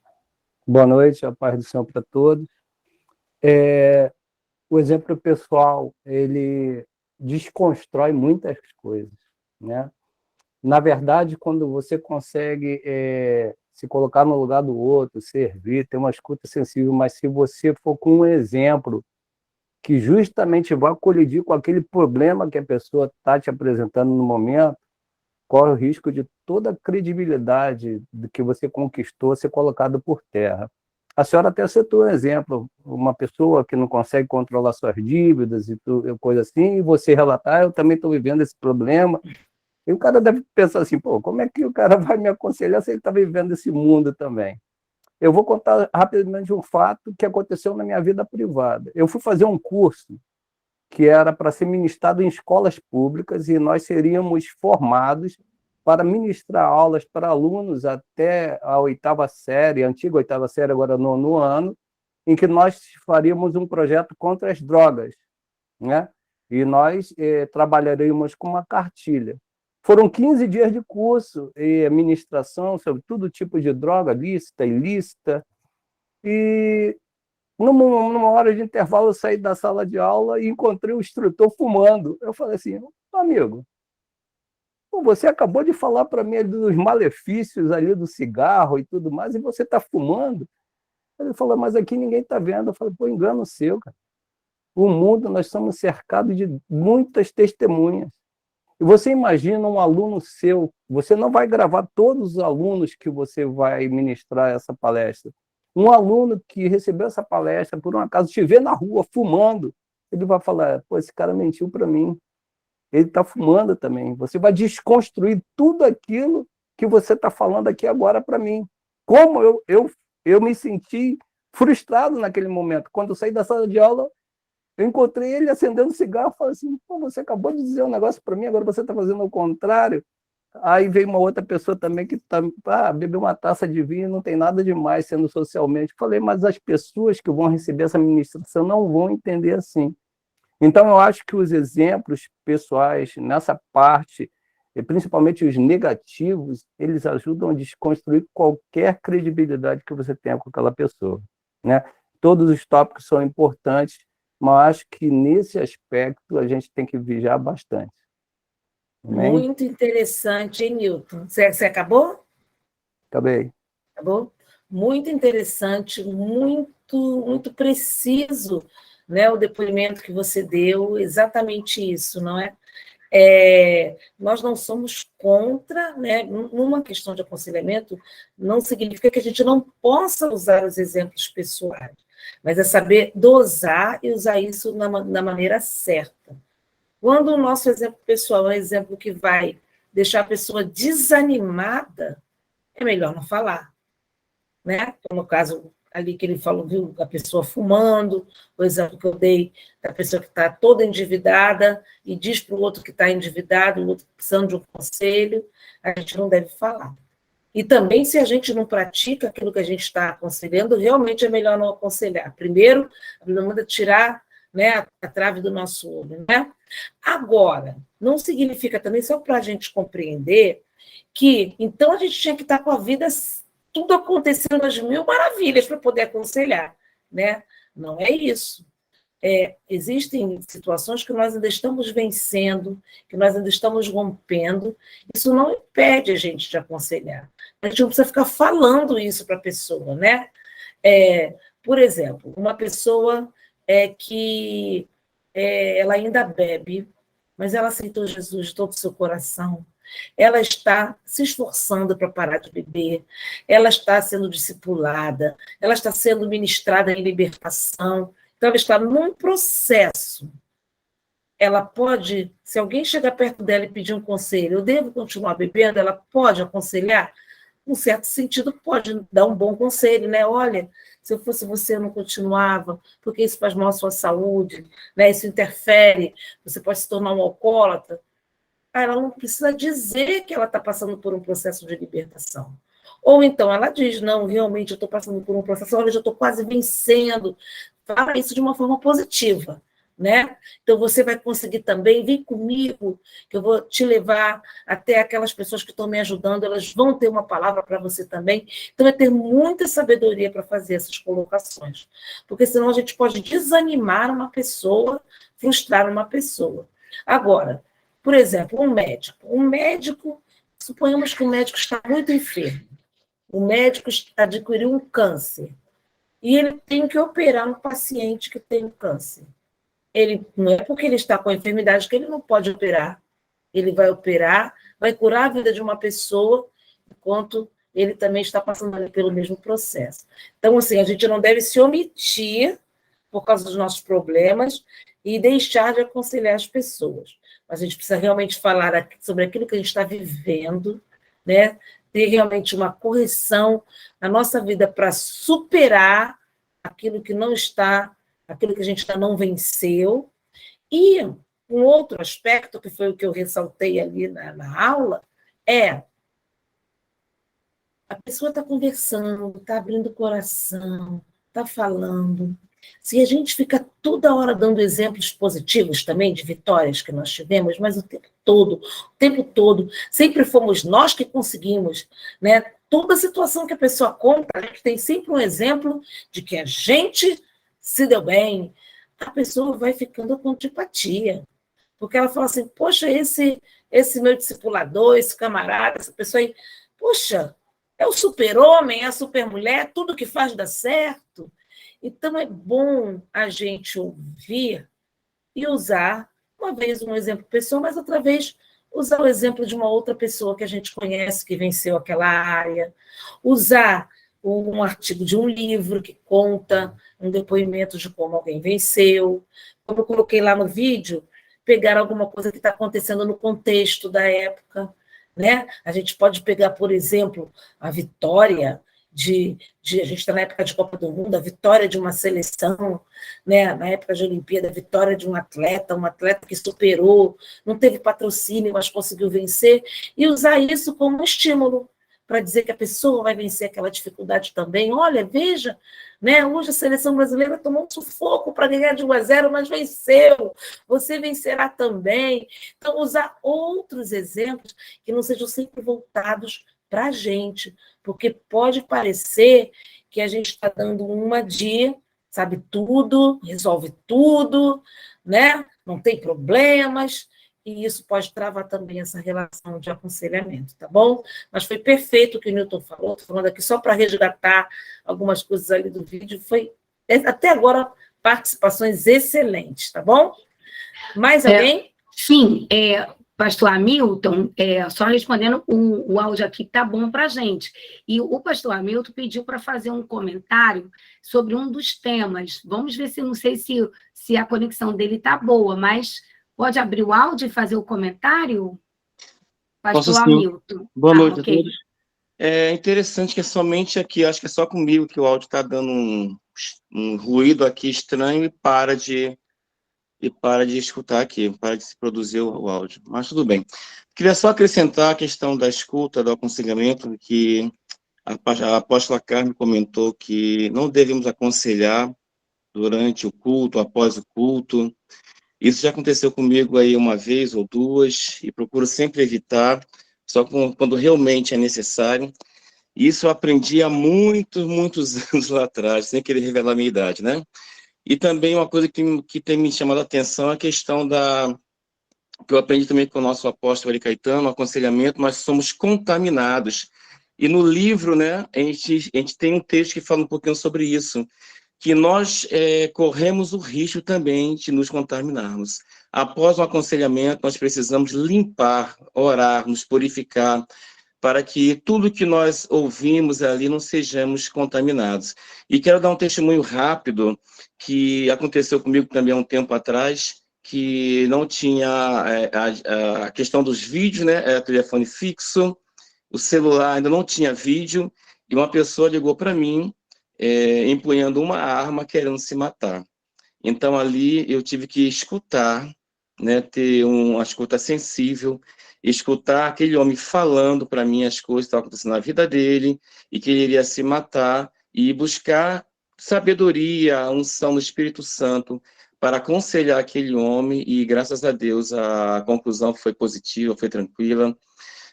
Speaker 4: Boa noite, a paz do Senhor para todos. O exemplo pessoal, ele desconstrói muitas coisas, né? Na verdade, quando você consegue se colocar no lugar do outro, servir, ter uma escuta sensível, mas se você for com um exemplo que justamente vai colidir com aquele problema que a pessoa está te apresentando no momento, corre o risco de toda a credibilidade do que você conquistou ser colocado por terra. A senhora até citou um exemplo, uma pessoa que não consegue controlar suas dívidas e coisa assim, e você relatar, eu também estou vivendo esse problema. E o cara deve pensar assim, pô, como é que o cara vai me aconselhar se ele está vivendo esse mundo também? Eu vou contar rapidamente um fato que aconteceu na minha vida privada. Eu fui fazer um curso que era para ser ministrado em escolas públicas e nós seríamos formados para ministrar aulas para alunos até a 8ª série, a antiga 8ª série, agora 9º ano, em que nós faríamos um projeto contra as drogas, né? E nós trabalharíamos com uma cartilha. Foram 15 dias de curso e ministração sobre todo tipo de droga, lícita, ilícita. E numa hora de intervalo eu saí da sala de aula e encontrei o instrutor fumando. Eu falei assim, amigo, você acabou de falar para mim dos malefícios ali do cigarro e tudo mais, e você está fumando? Ele falou, mas aqui ninguém está vendo. Eu falei, pô, engano seu, cara. O mundo, nós estamos cercados de muitas testemunhas. E você imagina um aluno seu, você não vai gravar todos os alunos que você vai ministrar essa palestra. Um aluno que recebeu essa palestra, por um acaso, te vê na rua fumando, ele vai falar, pô, esse cara mentiu para mim. Ele está fumando também. Você vai desconstruir tudo aquilo que você está falando aqui agora para mim. Como eu me senti frustrado naquele momento. Quando eu saí da sala de aula, Eu encontrei ele acendendo cigarro e falei assim, pô, você acabou de dizer um negócio para mim, agora você está fazendo o contrário. Aí veio uma outra pessoa também que bebeu uma taça de vinho, não tem nada demais sendo socialmente. Falei, mas as pessoas que vão receber essa ministração não vão entender assim. Então, eu acho que os exemplos pessoais nessa parte, e principalmente os negativos, eles ajudam a desconstruir qualquer credibilidade que você tenha com aquela pessoa, né? Todos os tópicos são importantes, mas acho que nesse aspecto a gente tem que vigiar bastante. Amém?
Speaker 2: Muito interessante, hein, Newton? Você acabou?
Speaker 4: Acabei.
Speaker 2: Acabou? Muito interessante, muito preciso, né, o depoimento que você deu, exatamente isso, não é? Nós não somos contra, né, numa questão de aconselhamento, não significa que a gente não possa usar os exemplos pessoais, mas é saber dosar e usar isso na maneira certa. Quando o nosso exemplo pessoal é um exemplo que vai deixar a pessoa desanimada, é melhor não falar, né? No caso ali que ele falou, viu, a pessoa fumando, o exemplo que eu dei da pessoa que está toda endividada e diz para o outro que está endividado, o outro precisando de um conselho, a gente não deve falar. E também, se a gente não pratica aquilo que a gente está aconselhando, realmente é melhor não aconselhar. Primeiro, a Bíblia manda tirar, né, a trave do nosso olho, né? Agora, não significa também, só para a gente compreender, que então a gente tinha que estar com a vida tudo acontecendo às mil maravilhas para poder aconselhar, né? Não é isso. Existem situações que nós ainda estamos vencendo, que nós ainda estamos rompendo. Isso não impede a gente de aconselhar. A gente não precisa ficar falando isso para a pessoa, né? Por exemplo, uma pessoa que ela ainda bebe, mas ela aceitou Jesus de todo o seu coração. Ela está se esforçando para parar de beber, ela está sendo discipulada, ela está sendo ministrada em libertação. Então, ela está num processo. Ela pode, se alguém chegar perto dela e pedir um conselho, eu devo continuar bebendo? Ela pode aconselhar? Num certo sentido, pode dar um bom conselho, né? Olha, se eu fosse você, eu não continuava, porque isso faz mal à sua saúde, né? Isso interfere, você pode se tornar um alcoólatra. Ela não precisa dizer que ela está passando por um processo de libertação. Ou então ela diz, não, realmente eu estou passando por um processo, olha, eu já estou quase vencendo. Fala isso de uma forma positiva, né? Então você vai conseguir também, vem comigo, que eu vou te levar até aquelas pessoas que estão me ajudando, elas vão ter uma palavra para você também. Então é ter muita sabedoria para fazer essas colocações, porque senão a gente pode desanimar uma pessoa, frustrar uma pessoa. Agora, por exemplo, um médico, suponhamos que o médico está muito enfermo, o médico adquiriu um câncer, e ele tem que operar um paciente que tem um câncer. Ele, não é porque ele está com a enfermidade que ele não pode operar. Ele vai operar, vai curar a vida de uma pessoa, enquanto ele também está passando ali pelo mesmo processo. Então, assim, a gente não deve se omitir por causa dos nossos problemas e deixar de aconselhar as pessoas. Mas a gente precisa realmente falar sobre aquilo que a gente está vivendo, né? Ter realmente uma correção na nossa vida para superar aquilo que não está, aquilo que a gente ainda não venceu. E um outro aspecto, que foi o que eu ressaltei ali na aula, a pessoa está conversando, está abrindo o coração, está falando. Se a gente fica toda hora dando exemplos positivos também, de vitórias que nós tivemos, mas o tempo todo, sempre fomos nós que conseguimos, né? Toda situação que a pessoa conta, a gente tem sempre um exemplo de que a gente se deu bem, a pessoa vai ficando com antipatia, porque ela fala assim, poxa, esse meu discipulador, esse camarada, essa pessoa aí, poxa, é o super-homem, é a super-mulher, tudo que faz dá certo. Então, é bom a gente ouvir e usar, uma vez um exemplo pessoal, mas outra vez usar o exemplo de uma outra pessoa que a gente conhece, que venceu aquela área, usar um artigo de um livro que conta um depoimento de como alguém venceu. Como eu coloquei lá no vídeo, pegar alguma coisa que está acontecendo no contexto da época, né? A gente pode pegar, por exemplo, a vitória a gente está na época de Copa do Mundo, a vitória de uma seleção, né? Na época de Olimpíada, a vitória de um atleta que superou, não teve patrocínio, mas conseguiu vencer, e usar isso como um estímulo para dizer que a pessoa vai vencer aquela dificuldade também. Olha, veja, né? Hoje a seleção brasileira tomou um sufoco para ganhar de 1-0, mas venceu. Você vencerá também. Então, usar outros exemplos que não sejam sempre voltados para a gente, porque pode parecer que a gente está dando uma de sabe tudo, resolve tudo, né? Não tem problemas, e isso pode travar também essa relação de aconselhamento, tá bom? Mas foi perfeito o que o Newton falou, estou falando aqui só para resgatar algumas coisas ali do vídeo, foi, até agora, participações excelentes, tá bom? Mais alguém?
Speaker 1: Sim, pastor Hamilton, só respondendo, o áudio aqui tá bom para a gente. E o pastor Hamilton pediu para fazer um comentário sobre um dos temas. Vamos ver se, não sei se a conexão dele tá boa, mas pode abrir o áudio e fazer o comentário? Pastor
Speaker 9: Posso sim.
Speaker 1: Hamilton.
Speaker 9: Boa noite
Speaker 1: ok.
Speaker 9: a todos. É interessante que é somente aqui, acho que é só comigo que o áudio está dando um ruído aqui estranho e para de escutar aqui, para de se produzir o áudio. Mas tudo bem. Queria só acrescentar a questão da escuta, do aconselhamento, que a apóstola Carmen comentou que não devemos aconselhar durante o culto, após o culto. Isso já aconteceu comigo aí uma vez ou duas, e procuro sempre evitar, só quando realmente é necessário. Isso eu aprendi há muitos anos lá atrás, sem querer revelar a minha idade, né? E também uma coisa que tem me chamado a atenção é a questão que eu aprendi também com o nosso apóstolo Ari Caetano, aconselhamento, nós somos contaminados. E no livro, né, a gente tem um texto que fala um pouquinho sobre isso, que nós corremos o risco também de nos contaminarmos. Após um aconselhamento, nós precisamos limpar, orar, nos purificar, para que tudo que nós ouvimos ali não sejamos contaminados. E quero dar um testemunho rápido, que aconteceu comigo também há um tempo atrás, que não tinha a questão dos vídeos, né? Era telefone fixo, o celular ainda não tinha vídeo, e uma pessoa ligou para mim, empunhando uma arma, querendo se matar. Então, ali, eu tive que escutar, né, ter uma escuta sensível, escutar aquele homem falando para mim as coisas que estavam acontecendo na vida dele, e que ele iria se matar, e buscar sabedoria, a unção do Espírito Santo, para aconselhar aquele homem, e graças a Deus a conclusão foi positiva, foi tranquila.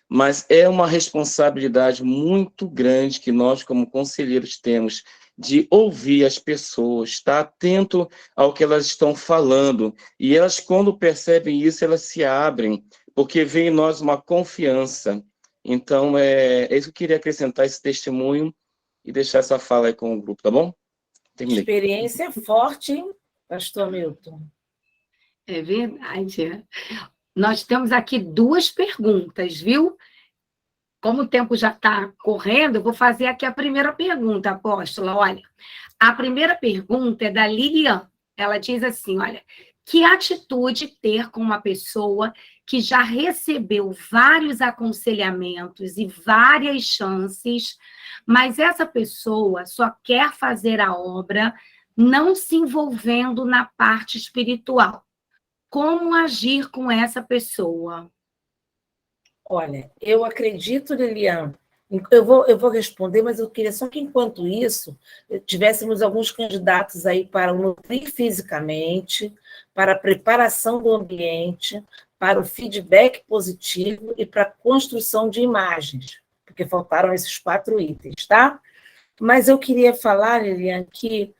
Speaker 9: Mas é uma responsabilidade muito grande que nós, como conselheiros, temos de ouvir as pessoas, estar atento ao que elas estão falando. E elas, quando percebem isso, elas se abrem, porque vem em nós uma confiança. Então, é isso que eu queria acrescentar, esse testemunho, e deixar essa fala aí com o grupo, tá bom? Terminei.
Speaker 2: Experiência forte, hein, pastor Hamilton?
Speaker 1: É verdade. Nós temos aqui 2 perguntas, viu? Como o tempo já está correndo, eu vou fazer aqui a primeira pergunta, apóstola. Olha, a primeira pergunta é da Lilian. Ela diz assim, olha, que atitude ter com uma pessoa que já recebeu vários aconselhamentos e várias chances, mas essa pessoa só quer fazer a obra não se envolvendo na parte espiritual? Como agir com essa pessoa?
Speaker 2: Olha, eu acredito, Lilian, eu vou responder, mas eu queria só que, enquanto isso, tivéssemos alguns candidatos aí para o nutrir fisicamente, para a preparação do ambiente, para o feedback positivo e para a construção de imagens, porque faltaram esses 4 itens, tá? Mas eu queria falar, Lilian, que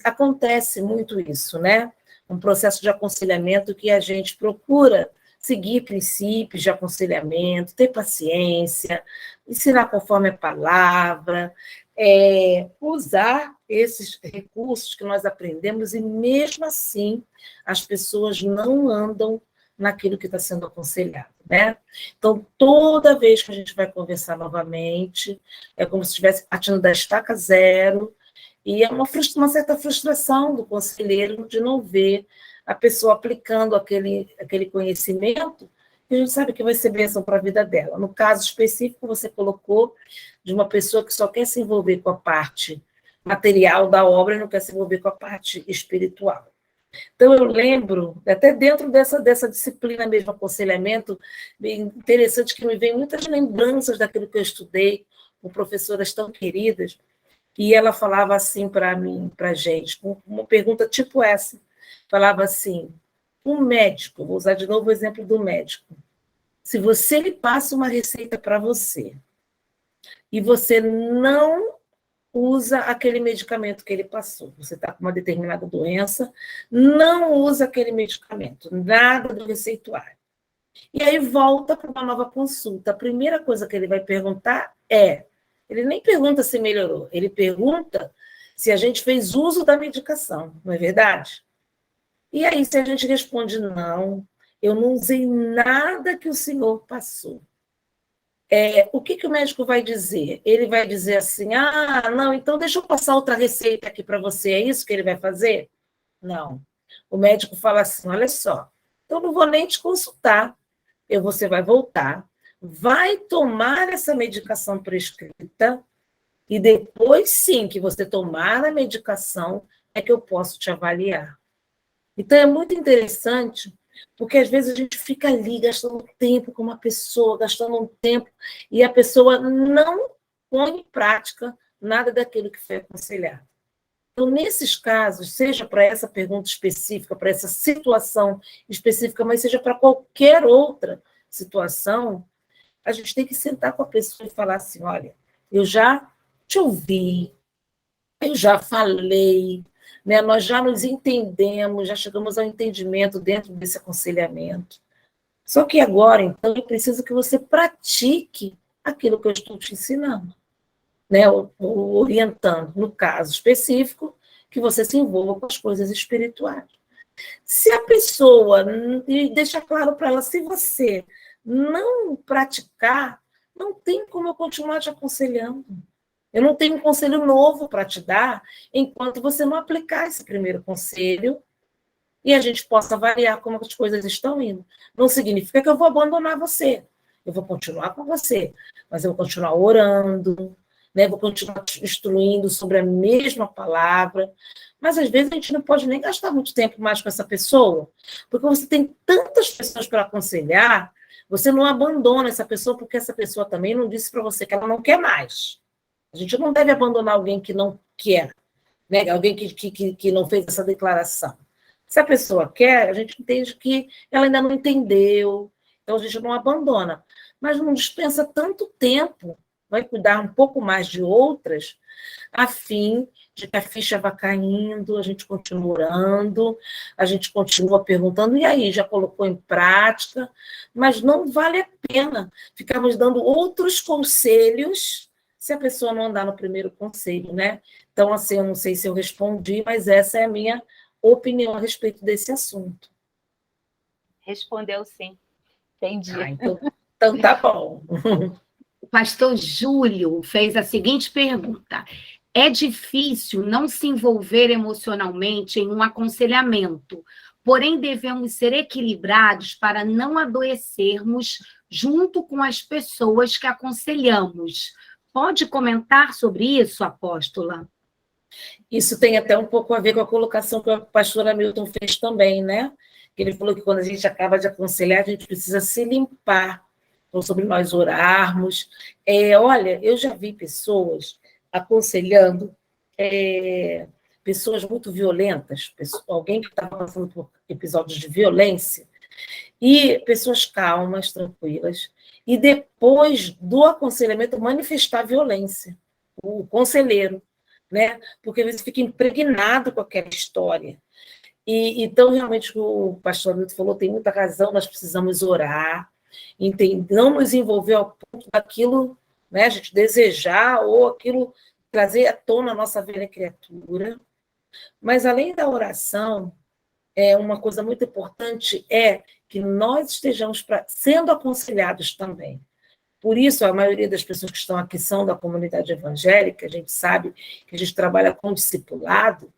Speaker 2: acontece muito isso, né? Um processo de aconselhamento que a gente procura seguir princípios de aconselhamento, ter paciência, ensinar conforme a palavra, usar esses recursos que nós aprendemos, e mesmo assim as pessoas não andam naquilo que está sendo aconselhado, né? Então, toda vez que a gente vai conversar novamente, é como se estivesse partindo da estaca zero, e é uma certa frustração do conselheiro de não ver a pessoa aplicando aquele conhecimento que a gente sabe que vai ser bênção para a vida dela. No caso específico, você colocou de uma pessoa que só quer se envolver com a parte material da obra e não quer se envolver com a parte espiritual. Então, eu lembro, até dentro dessa disciplina mesmo, aconselhamento, bem interessante que me vem muitas lembranças daquilo que eu estudei com professoras tão queridas, e ela falava assim para mim, para a gente, com uma pergunta tipo essa, falava assim, um médico, vou usar de novo o exemplo do médico, se você lhe passa uma receita para você, e você não usa aquele medicamento que ele passou. Você está com uma determinada doença, não usa aquele medicamento, nada do receituário. E aí volta para uma nova consulta. A primeira coisa que ele vai perguntar ele nem pergunta se melhorou, ele pergunta se a gente fez uso da medicação, não é verdade? E aí, se a gente responde, não, eu não usei nada que o senhor passou. O que o médico vai dizer? Ele vai dizer assim, não, então deixa eu passar outra receita aqui para você, é isso que ele vai fazer? Não. O médico fala assim, olha só, então não vou nem te consultar, você vai voltar, vai tomar essa medicação prescrita, e depois sim que você tomar a medicação, é que eu posso te avaliar. Então é muito interessante, porque às vezes a gente fica ali gastando tempo com uma pessoa, gastando um tempo, e a pessoa não põe em prática nada daquilo que foi aconselhado. Então, nesses casos, seja para essa pergunta específica, para essa situação específica, mas seja para qualquer outra situação, a gente tem que sentar com a pessoa e falar assim, olha, eu já te ouvi, eu já falei, né? Nós já nos entendemos, já chegamos ao entendimento dentro desse aconselhamento. Só que agora, então, eu preciso que você pratique aquilo que eu estou te ensinando, né? Orientando, no caso específico, que você se envolva com as coisas espirituais. Se a pessoa, e deixa claro para ela, se você não praticar, não tem como eu continuar te aconselhando. Eu não tenho um conselho novo para te dar enquanto você não aplicar esse primeiro conselho e a gente possa avaliar como as coisas estão indo. Não significa que eu vou abandonar você. Eu vou continuar com você, mas eu vou continuar orando, né? Vou continuar te instruindo sobre a mesma palavra. Mas, às vezes, a gente não pode nem gastar muito tempo mais com essa pessoa, porque você tem tantas pessoas para aconselhar, você não abandona essa pessoa, porque essa pessoa também não disse para você que ela não quer mais. A gente não deve abandonar alguém que não quer, né? Alguém que não fez essa declaração. Se a pessoa quer, a gente entende que ela ainda não entendeu, então a gente não abandona. Mas não dispensa tanto tempo, vai cuidar um pouco mais de outras, a fim de que a ficha vá caindo, a gente continua orando, a gente continua perguntando, e aí, já colocou em prática? Mas não vale a pena ficarmos dando outros conselhos se a pessoa não andar no primeiro conselho, né? Então, assim, eu não sei se eu respondi, mas essa é a minha opinião a respeito desse assunto.
Speaker 6: Respondeu sim. Entendi.
Speaker 2: Então tá bom.
Speaker 1: O pastor Júlio fez a seguinte pergunta: é difícil não se envolver emocionalmente em um aconselhamento, porém devemos ser equilibrados para não adoecermos junto com as pessoas que aconselhamos. Pode comentar sobre isso, apóstola?
Speaker 2: Isso tem até um pouco a ver com a colocação que o pastor Hamilton fez também, né? Ele falou que quando a gente acaba de aconselhar, a gente precisa se limpar. Então, sobre nós orarmos. Olha, eu já vi pessoas aconselhando pessoas muito violentas, alguém que estava passando por episódios de violência, e pessoas calmas, tranquilas, e depois do aconselhamento manifestar violência, o conselheiro, né? Porque você fica impregnado com aquela história. Então, realmente, o pastor Hamilton falou, tem muita razão, nós precisamos orar, não nos envolver ao ponto daquilo, né, a gente desejar ou aquilo trazer à tona a nossa velha criatura. Mas, além da oração, uma coisa muito importante é que nós estejamos sendo aconselhados também. Por isso, a maioria das pessoas que estão aqui são da comunidade evangélica, a gente sabe que a gente trabalha com discipulado,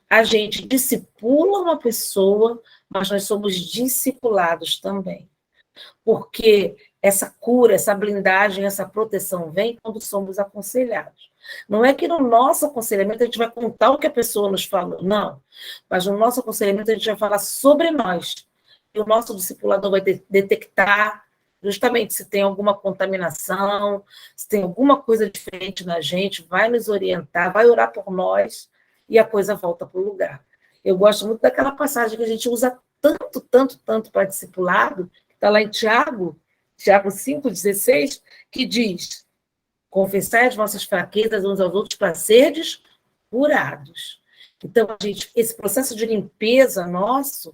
Speaker 2: a gente discipula uma pessoa, mas nós somos discipulados também. Porque essa cura, essa blindagem, essa proteção vem quando somos aconselhados. Não é que no nosso aconselhamento a gente vai contar o que a pessoa nos falou, não. Mas no nosso aconselhamento a gente vai falar sobre nós. E o nosso discipulador vai detectar justamente se tem alguma contaminação, se tem alguma coisa diferente na gente, vai nos orientar, vai orar por nós e a coisa volta para o lugar. Eu gosto muito daquela passagem que a gente usa tanto para discipulado, está lá em Tiago 5,16, que diz: confessai as vossas fraquezas uns aos outros para serdes curados. Então, gente, esse processo de limpeza nosso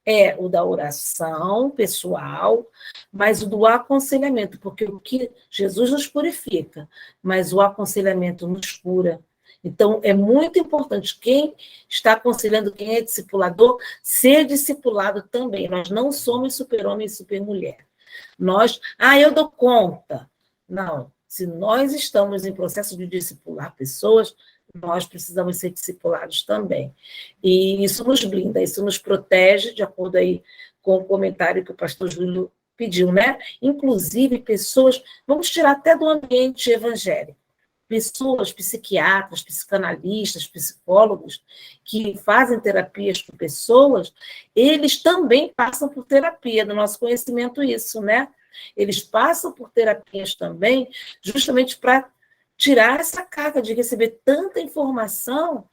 Speaker 2: é o da oração pessoal, mas o do aconselhamento, porque o que Jesus nos purifica, mas o aconselhamento nos cura. Então, é muito importante quem está aconselhando, quem é discipulador, ser discipulado também. Nós não somos super-homem e super-mulher. Nós, eu dou conta. Não. Se nós estamos em processo de discipular pessoas, nós precisamos ser discipulados também. E isso nos blinda, isso nos protege, de acordo aí com o comentário que o pastor Júlio pediu, né? Inclusive, pessoas, vamos tirar até do ambiente evangélico, pessoas, psiquiatras, psicanalistas, psicólogos, que fazem terapias com pessoas, eles também passam por terapia, no nosso conhecimento isso, né? Eles passam por terapias também, justamente para tirar essa carga de receber tanta informação,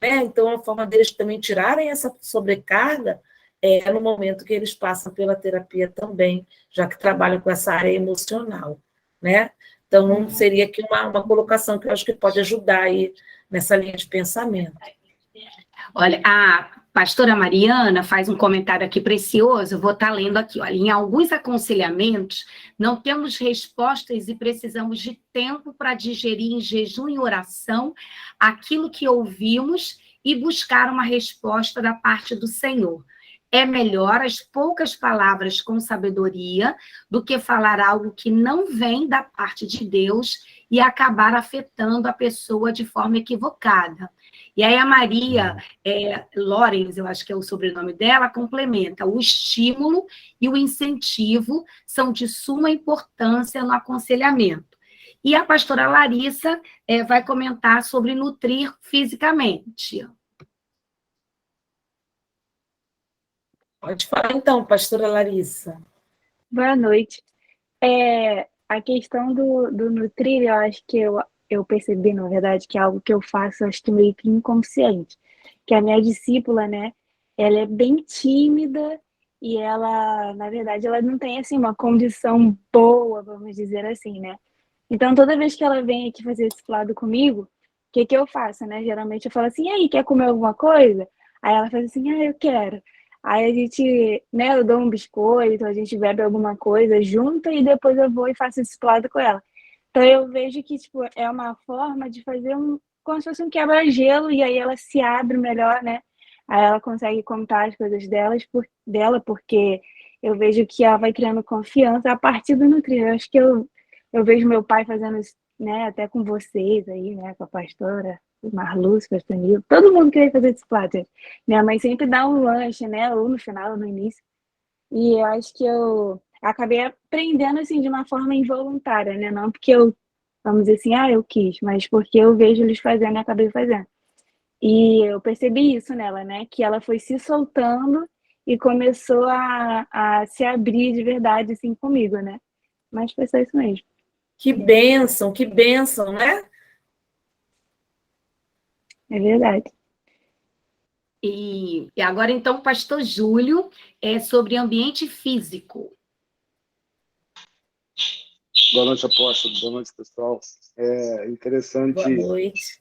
Speaker 2: né? Então, a forma deles também tirarem essa sobrecarga é no momento que eles passam pela terapia também, já que trabalham com essa área emocional, né? Então, seria aqui uma colocação que eu acho que pode ajudar aí nessa linha de pensamento.
Speaker 1: Olha, a pastora Mariana faz um comentário aqui precioso, eu vou estar lendo aqui. Olha, em alguns aconselhamentos, não temos respostas e precisamos de tempo para digerir em jejum e oração aquilo que ouvimos e buscar uma resposta da parte do Senhor. É melhor as poucas palavras com sabedoria do que falar algo que não vem da parte de Deus e acabar afetando a pessoa de forma equivocada. E aí a Maria Lorenz, eu acho que é o sobrenome dela, complementa: o estímulo e o incentivo são de suma importância no aconselhamento. E a pastora Larissa vai comentar sobre nutrir fisicamente.
Speaker 2: Pode falar então, pastora Larissa.
Speaker 10: Boa noite. A questão do nutrir, eu acho que eu percebi, na verdade, que é algo que eu faço, acho que meio que inconsciente. Que a minha discípula, né, ela é bem tímida e ela, na verdade, ela não tem, assim, uma condição boa, vamos dizer assim, né? Então, toda vez que ela vem aqui fazer discipulado comigo, o que eu faço, né? Geralmente eu falo assim: e aí, quer comer alguma coisa? Aí ela faz assim: eu quero. Aí a gente, né, eu dou um biscoito, a gente bebe alguma coisa junto e depois eu vou e faço esse prato com ela. Então eu vejo que, tipo, é uma forma de fazer como se fosse um quebra-gelo, e aí ela se abre melhor, né? Aí ela consegue contar as coisas dela, porque eu vejo que ela vai criando confiança a partir do nutrir. Eu acho que eu vejo meu pai fazendo isso, né, até com vocês aí, né, com a pastora Marluz, pastor Nilo, todo mundo queria fazer discipulado, gente. Minha mãe sempre dá um lanche, né, ou no final ou no início, e eu acho que eu acabei aprendendo, assim, de uma forma involuntária, né, não porque eu, vamos dizer assim, eu quis, mas porque eu vejo eles fazendo e acabei fazendo. E eu percebi isso nela, né, que ela foi se soltando e começou a se abrir de verdade, assim, comigo, né, mas foi só isso mesmo.
Speaker 2: Que bênção, né?
Speaker 10: É verdade.
Speaker 1: E agora, então, o pastor Júlio, sobre ambiente físico.
Speaker 11: Boa noite, apóstolo. Boa noite, pessoal. É interessante.
Speaker 2: Boa noite.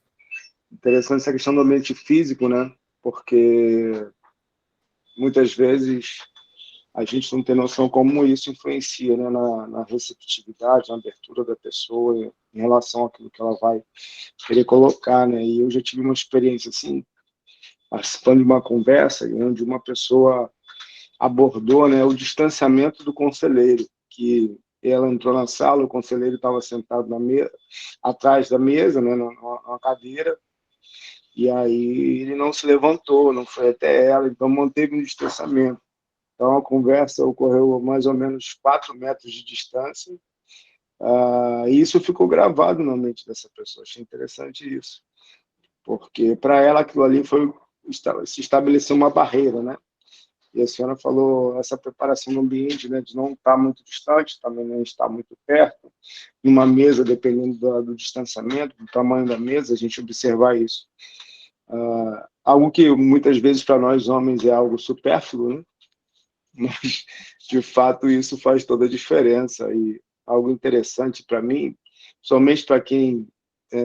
Speaker 11: Interessante essa questão do ambiente físico, né? Porque muitas vezes a gente não tem noção como isso influencia, né, na receptividade, na abertura da pessoa em relação àquilo que ela vai querer colocar, né? E eu já tive uma experiência assim, participando de uma conversa onde uma pessoa abordou, né, o distanciamento do conselheiro, que ela entrou na sala, o conselheiro estava sentado atrás da mesa, né, numa cadeira, e aí ele não se levantou, não foi até ela, então manteve um distanciamento. Então, a conversa ocorreu a mais ou menos 4 metros de distância, e isso ficou gravado na mente dessa pessoa. Achei interessante isso, porque para ela aquilo ali se estabeleceu uma barreira, né? E a senhora falou essa preparação no ambiente, né, de não estar muito distante, também não estar muito perto, numa mesa, dependendo do distanciamento, do tamanho da mesa, a gente observar isso. Algo que muitas vezes para nós homens é algo supérfluo, né? Mas, de fato, isso faz toda a diferença. E algo interessante para mim, somente para quem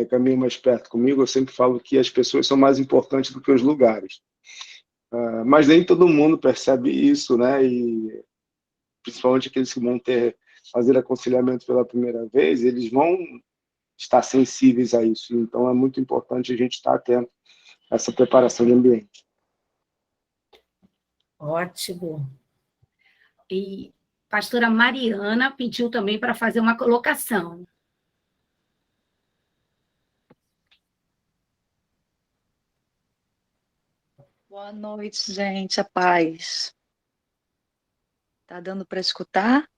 Speaker 11: caminha mais perto comigo, eu sempre falo que as pessoas são mais importantes do que os lugares. Mas nem todo mundo percebe isso, né? E principalmente aqueles que vão fazer aconselhamento pela primeira vez, eles vão estar sensíveis a isso. Então, é muito importante a gente estar atento a essa preparação de ambiente.
Speaker 2: Ótimo.
Speaker 1: E a pastora Mariana pediu também para fazer uma colocação.
Speaker 12: Boa noite, gente, a paz. Tá dando para escutar?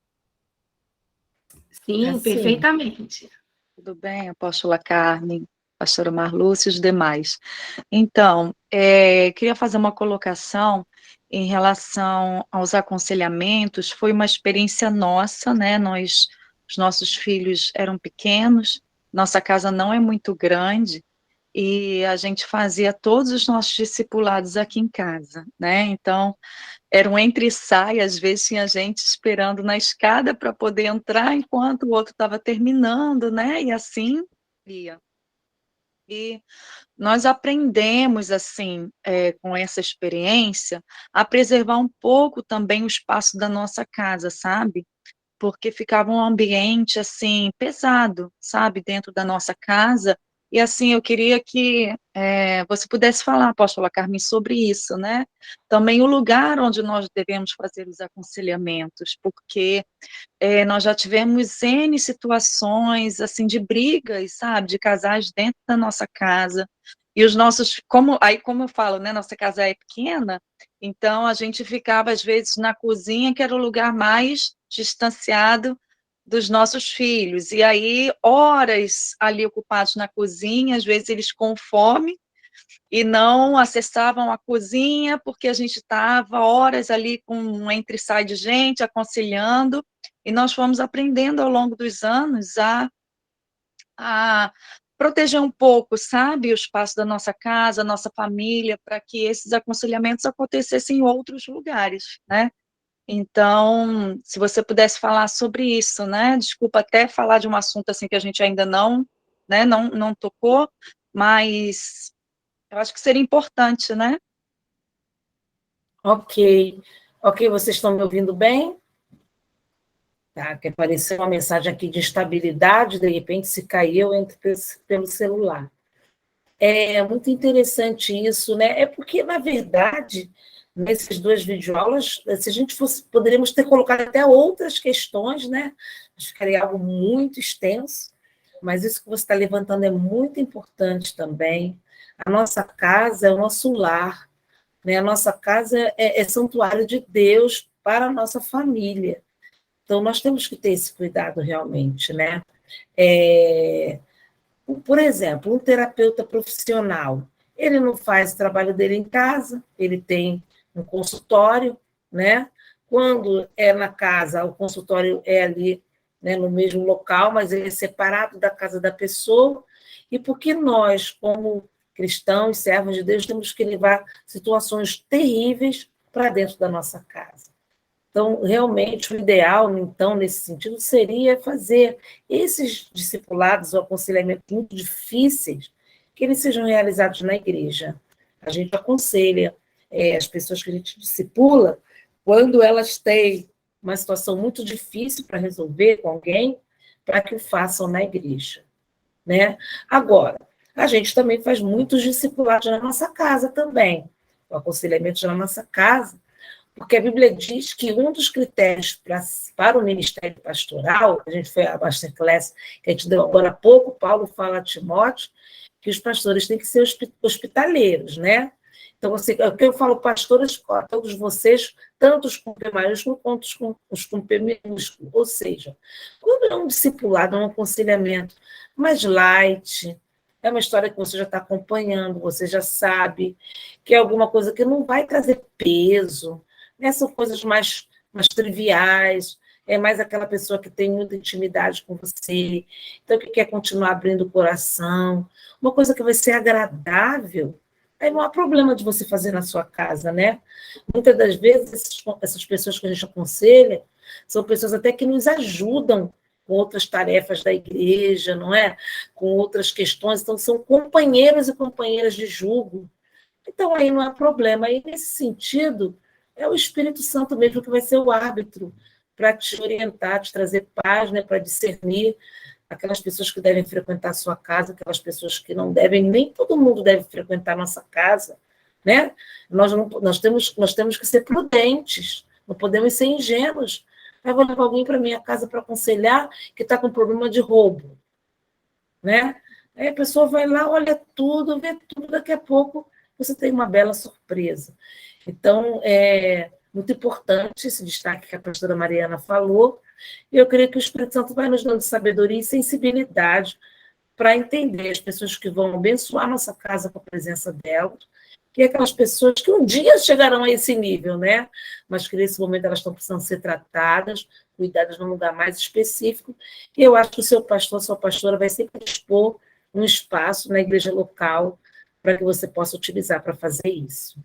Speaker 1: Sim,
Speaker 2: Assim.
Speaker 1: perfeitamente.
Speaker 12: Tudo bem, apóstola Carmen, pastora Marlúcia e os demais. Então, queria fazer uma colocação em relação aos aconselhamentos. Foi uma experiência nossa, né? Os nossos filhos eram pequenos, nossa casa não é muito grande, e a gente fazia todos os nossos discipulados aqui em casa, né? Então, era um entra e sai, às vezes tinha gente esperando na escada para poder entrar enquanto o outro estava terminando, né? E assim ia. E nós aprendemos, assim, com essa experiência, a preservar um pouco também o espaço da nossa casa, sabe? Porque ficava um ambiente, assim, pesado, sabe? Dentro da nossa casa. E, assim, eu queria que você pudesse falar, apóstola Carmen, sobre isso, né? Também o lugar onde nós devemos fazer os aconselhamentos, porque nós já tivemos N situações, assim, de brigas, sabe? De casais dentro da nossa casa. E os nossos, como eu falo, né? Nossa casa é pequena, então a gente ficava, às vezes, na cozinha, que era o lugar mais distanciado dos nossos filhos, e aí horas ali ocupados na cozinha, às vezes eles com fome, e não acessavam a cozinha, porque a gente estava horas ali com um entra e sai de gente, aconselhando, e nós fomos aprendendo ao longo dos anos a proteger um pouco, sabe, o espaço da nossa casa, a nossa família, para que esses aconselhamentos acontecessem em outros lugares, né? Então, se você pudesse falar sobre isso, né? Desculpa até falar de um assunto assim que a gente ainda não, né, não tocou, mas eu acho que seria importante, né?
Speaker 2: Ok. Ok, vocês estão me ouvindo bem? Tá, que apareceu uma mensagem aqui de instabilidade, de repente se caiu, eu entro pelo celular. É muito interessante isso, né? É porque, na verdade, nessas 2 videoaulas, se a gente fosse, poderíamos ter colocado até outras questões, né? Acho que ficaria algo muito extenso, mas isso que você está levantando é muito importante também. A nossa casa é o nosso lar, né? A nossa casa é santuário de Deus para a nossa família. Então, nós temos que ter esse cuidado realmente, né? Por exemplo, um terapeuta profissional, ele não faz o trabalho dele em casa, ele tem um consultório, né? Quando é na casa, o consultório é ali, né, no mesmo local, mas ele é separado da casa da pessoa, e porque nós, como cristãos, servos de Deus, temos que levar situações terríveis para dentro da nossa casa. Então, realmente, o ideal, então, nesse sentido, seria fazer esses discipulados ou aconselhamentos muito difíceis, que eles sejam realizados na igreja. A gente aconselha as pessoas que a gente discipula, quando elas têm uma situação muito difícil para resolver com alguém, para que o façam na igreja, né? Agora, a gente também faz muitos discipulados na nossa casa também, o aconselhamento na nossa casa, porque a Bíblia diz que um dos critérios para o ministério pastoral, a gente foi a masterclass que a gente deu agora há pouco, Paulo fala a Timóteo, que os pastores têm que ser hospitaleiros, né? Então, assim, é o que eu falo, pastores, a todos vocês, tanto os com P maiúsculo quanto os com P minúsculo. Ou seja, quando é um discipulado, um aconselhamento mais light, é uma história que você já está acompanhando, você já sabe que é alguma coisa que não vai trazer peso, né? São coisas mais triviais, é mais aquela pessoa que tem muita intimidade com você, então que quer continuar abrindo o coração, uma coisa que vai ser agradável, aí não há problema de você fazer na sua casa, né? Muitas das vezes, essas pessoas que a gente aconselha são pessoas até que nos ajudam com outras tarefas da igreja, não é? Com outras questões, então são companheiros e companheiras de jugo. Então aí não há problema. Aí, nesse sentido, é o Espírito Santo mesmo que vai ser o árbitro para te orientar, te trazer paz, né? Para discernir aquelas pessoas que devem frequentar a sua casa, aquelas pessoas que não devem, nem todo mundo deve frequentar a nossa casa, né? Nós temos que ser prudentes, não podemos ser ingênuos. Eu vou levar alguém para minha casa para aconselhar que está com problema de roubo, né? Aí a pessoa vai lá, olha tudo, vê tudo, daqui a pouco você tem uma bela surpresa. Então, é muito importante esse destaque que a pastora Mariana falou, e eu creio que o Espírito Santo vai nos dando sabedoria e sensibilidade para entender as pessoas que vão abençoar nossa casa com a presença delas, que é aquelas pessoas que um dia chegarão a esse nível, né? Mas que nesse momento elas estão precisando ser tratadas, cuidadas num lugar mais específico, e eu acho que o seu pastor, a sua pastora vai sempre dispor um espaço na igreja local para que você possa utilizar para fazer isso.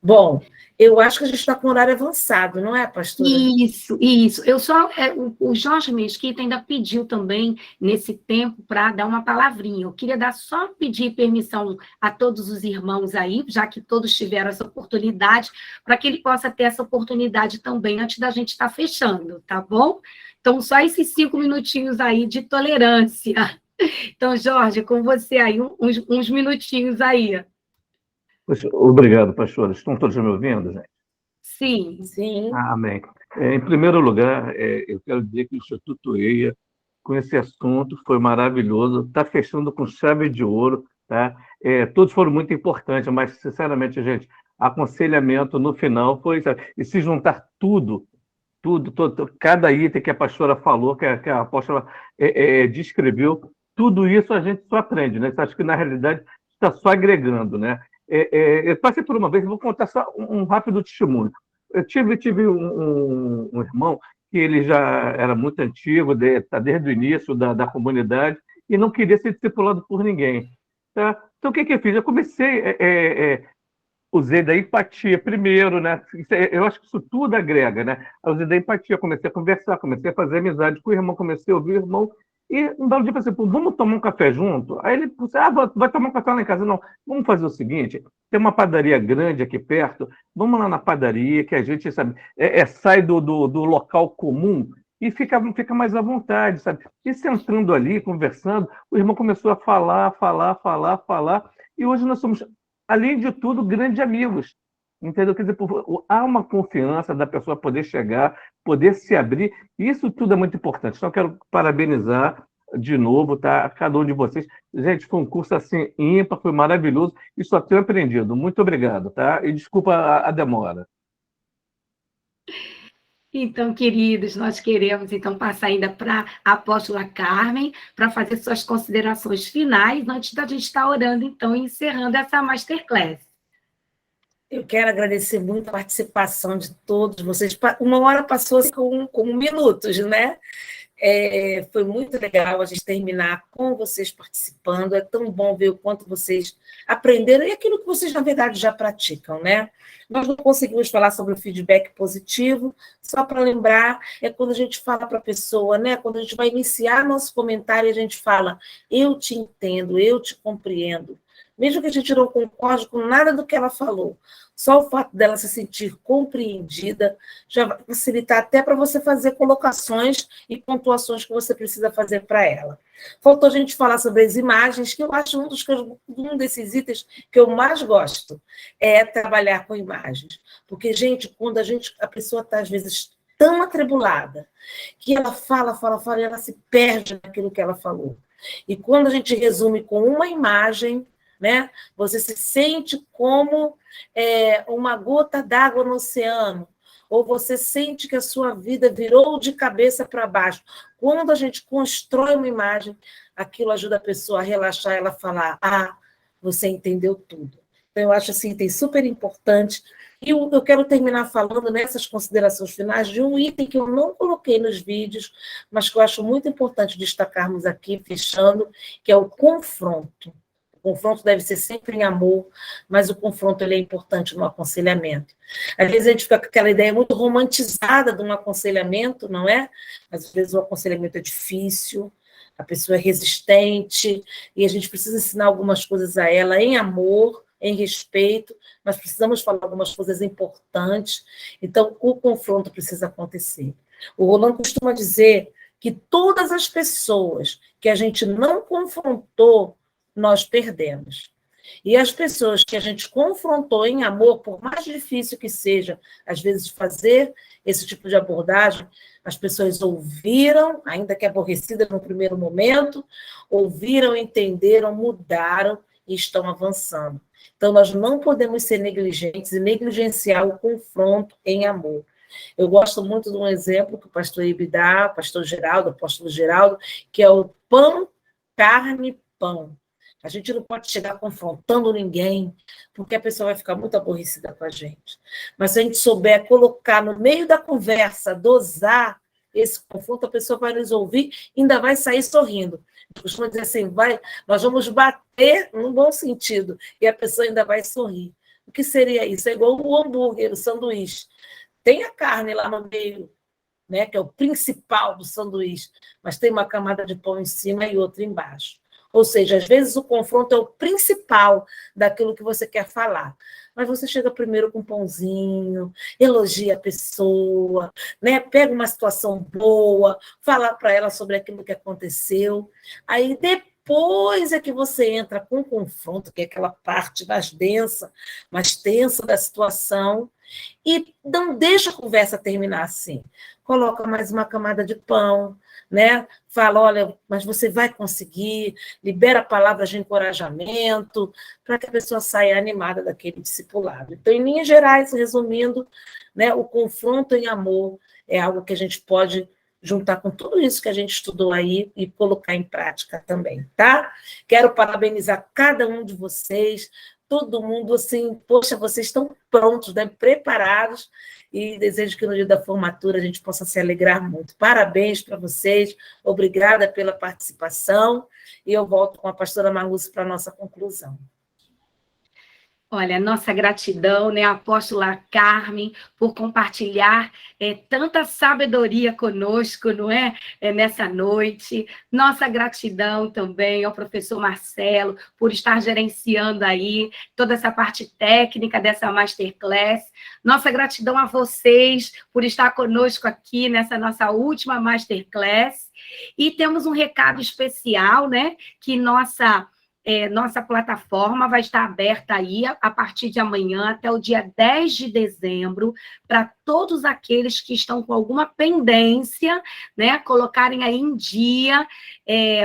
Speaker 2: Bom, eu acho que a gente está com horário avançado, não é, pastora?
Speaker 1: Isso. O Jorge Mesquita ainda pediu também, nesse tempo, para dar uma palavrinha. Eu queria pedir permissão a todos os irmãos aí, já que todos tiveram essa oportunidade, para que ele possa ter essa oportunidade também, antes da gente estar fechando, tá bom? Então, só esses 5 minutinhos aí de tolerância. Então, Jorge, com você aí, uns minutinhos aí.
Speaker 13: Obrigado, pastor. Estão todos me ouvindo, gente?
Speaker 1: Sim.
Speaker 13: Amém. Em primeiro lugar, eu quero dizer que o Instituto EIA, com esse assunto, foi maravilhoso, está fechando com chave de ouro, tá? Todos foram muito importantes, mas, sinceramente, gente, aconselhamento no final foi, sabe, e se juntar tudo, cada item que a pastora falou, que a apóstola descreveu, tudo isso a gente só aprende, né? Acho que, na realidade, está só agregando, né? Eu passei por uma vez, vou contar só um rápido testemunho. Eu tive um irmão que ele já era muito antigo, tá desde o início da comunidade, e não queria ser discipulado por ninguém. Tá? Então, o que eu fiz? Eu comecei, usei da empatia primeiro, né? Eu acho que isso tudo agrega, né? Eu usei da empatia, comecei a conversar, comecei a fazer amizade com o irmão, comecei a ouvir o irmão, e um belo dia eu falei assim, vamos tomar um café junto? Aí ele disse, vai tomar um café lá em casa. Não, vamos fazer o seguinte, tem uma padaria grande aqui perto, vamos lá na padaria, que a gente, sabe, sai do local comum e fica mais à vontade, sabe? E sentando ali, conversando, o irmão começou a falar, e hoje nós somos, além de tudo, grandes amigos. Entendeu? Quer dizer, há uma confiança da pessoa poder chegar, poder se abrir, e isso tudo é muito importante. Então, eu quero parabenizar de novo, tá? A cada um de vocês. Gente, foi um curso assim ímpar, foi maravilhoso, e só tenho aprendido. Muito obrigado, tá? E desculpa a demora.
Speaker 1: Então, queridos, nós queremos então passar ainda para a apóstola Carmen, para fazer suas considerações finais, antes da gente estar orando, então, e encerrando essa masterclass.
Speaker 2: Eu quero agradecer muito a participação de todos vocês. Uma hora passou assim, com minutos, né? Foi muito legal a gente terminar com vocês participando. É tão bom ver o quanto vocês aprenderam e aquilo que vocês, na verdade, já praticam, né? Nós não conseguimos falar sobre o feedback positivo, só para lembrar, é quando a gente fala para a pessoa, né? Quando a gente vai iniciar nosso comentário, a gente fala, eu te entendo, eu te compreendo. Mesmo que a gente não concorde com nada do que ela falou, só o fato dela se sentir compreendida já vai facilitar até para você fazer colocações e pontuações que você precisa fazer para ela. Faltou a gente falar sobre as imagens, que eu acho um desses itens que eu mais gosto, é trabalhar com imagens. Porque, gente, quando a pessoa está, às vezes, tão atribulada, que ela fala, e ela se perde naquilo que ela falou. E quando a gente resume com uma imagem, né? Você se sente como uma gota d'água no oceano, ou você sente que a sua vida virou de cabeça para baixo. Quando a gente constrói uma imagem, aquilo ajuda a pessoa a relaxar, ela falar, você entendeu tudo. Então, eu acho assim, tem super importante. E eu quero terminar falando nessas considerações finais de um item que eu não coloquei nos vídeos, mas que eu acho muito importante destacarmos aqui, fechando, que é o confronto. O confronto deve ser sempre em amor, mas o confronto ele é importante no aconselhamento. Às vezes a gente fica com aquela ideia muito romantizada de um aconselhamento, não é? Às vezes o aconselhamento é difícil, a pessoa é resistente, e a gente precisa ensinar algumas coisas a ela em amor, em respeito, mas precisamos falar algumas coisas importantes. Então, o confronto precisa acontecer. O Roland costuma dizer que todas as pessoas que a gente não confrontou, nós perdemos. E as pessoas que a gente confrontou em amor, por mais difícil que seja, às vezes, fazer esse tipo de abordagem, as pessoas ouviram, ainda que aborrecidas no primeiro momento, ouviram, entenderam, mudaram e estão avançando. Então, nós não podemos ser negligentes e negligenciar o confronto em amor. Eu gosto muito de um exemplo que o pastor Ibe dá, o pastor Geraldo, o apóstolo Geraldo, que é o pão, carne, pão. A gente não pode chegar confrontando ninguém, porque a pessoa vai ficar muito aborrecida com a gente. Mas se a gente souber colocar no meio da conversa, dosar esse confronto, a pessoa vai nos ouvir e ainda vai sair sorrindo. Eu costumo dizer assim, nós vamos bater num bom sentido, e a pessoa ainda vai sorrir. O que seria isso? É igual o hambúrguer, o sanduíche. Tem a carne lá no meio, né, que é o principal do sanduíche, mas tem uma camada de pão em cima e outra embaixo. Ou seja, às vezes o confronto é o principal daquilo que você quer falar. Mas você chega primeiro com um pãozinho, elogia a pessoa, né? Pega uma situação boa, fala para ela sobre aquilo que aconteceu. Aí depois é que você entra com o confronto, que é aquela parte mais densa, mais tensa da situação, e não deixa a conversa terminar assim. Coloca mais uma camada de pão, né? Fala, olha, mas você vai conseguir, libera palavras de encorajamento, para que a pessoa saia animada daquele discipulado. Então, em linhas gerais, resumindo, né, o confronto em amor é algo que a gente pode juntar com tudo isso que a gente estudou aí e colocar em prática também, tá? Quero parabenizar cada um de vocês, todo mundo, assim, poxa, vocês estão prontos, né, preparados, e desejo que no dia da formatura a gente possa se alegrar muito. Parabéns para vocês, obrigada pela participação, e eu volto com a pastora Marluce para a nossa conclusão.
Speaker 1: Olha, nossa gratidão, né, apóstola Carmen, por compartilhar tanta sabedoria conosco, não é? Nessa noite. Nossa gratidão também ao professor Marcelo, por estar gerenciando aí toda essa parte técnica dessa masterclass. Nossa gratidão a vocês por estar conosco aqui nessa nossa última masterclass. E temos um recado especial, né, que nossa plataforma vai estar aberta aí a partir de amanhã até o dia 10 de dezembro, para todos aqueles que estão com alguma pendência, né, colocarem aí em dia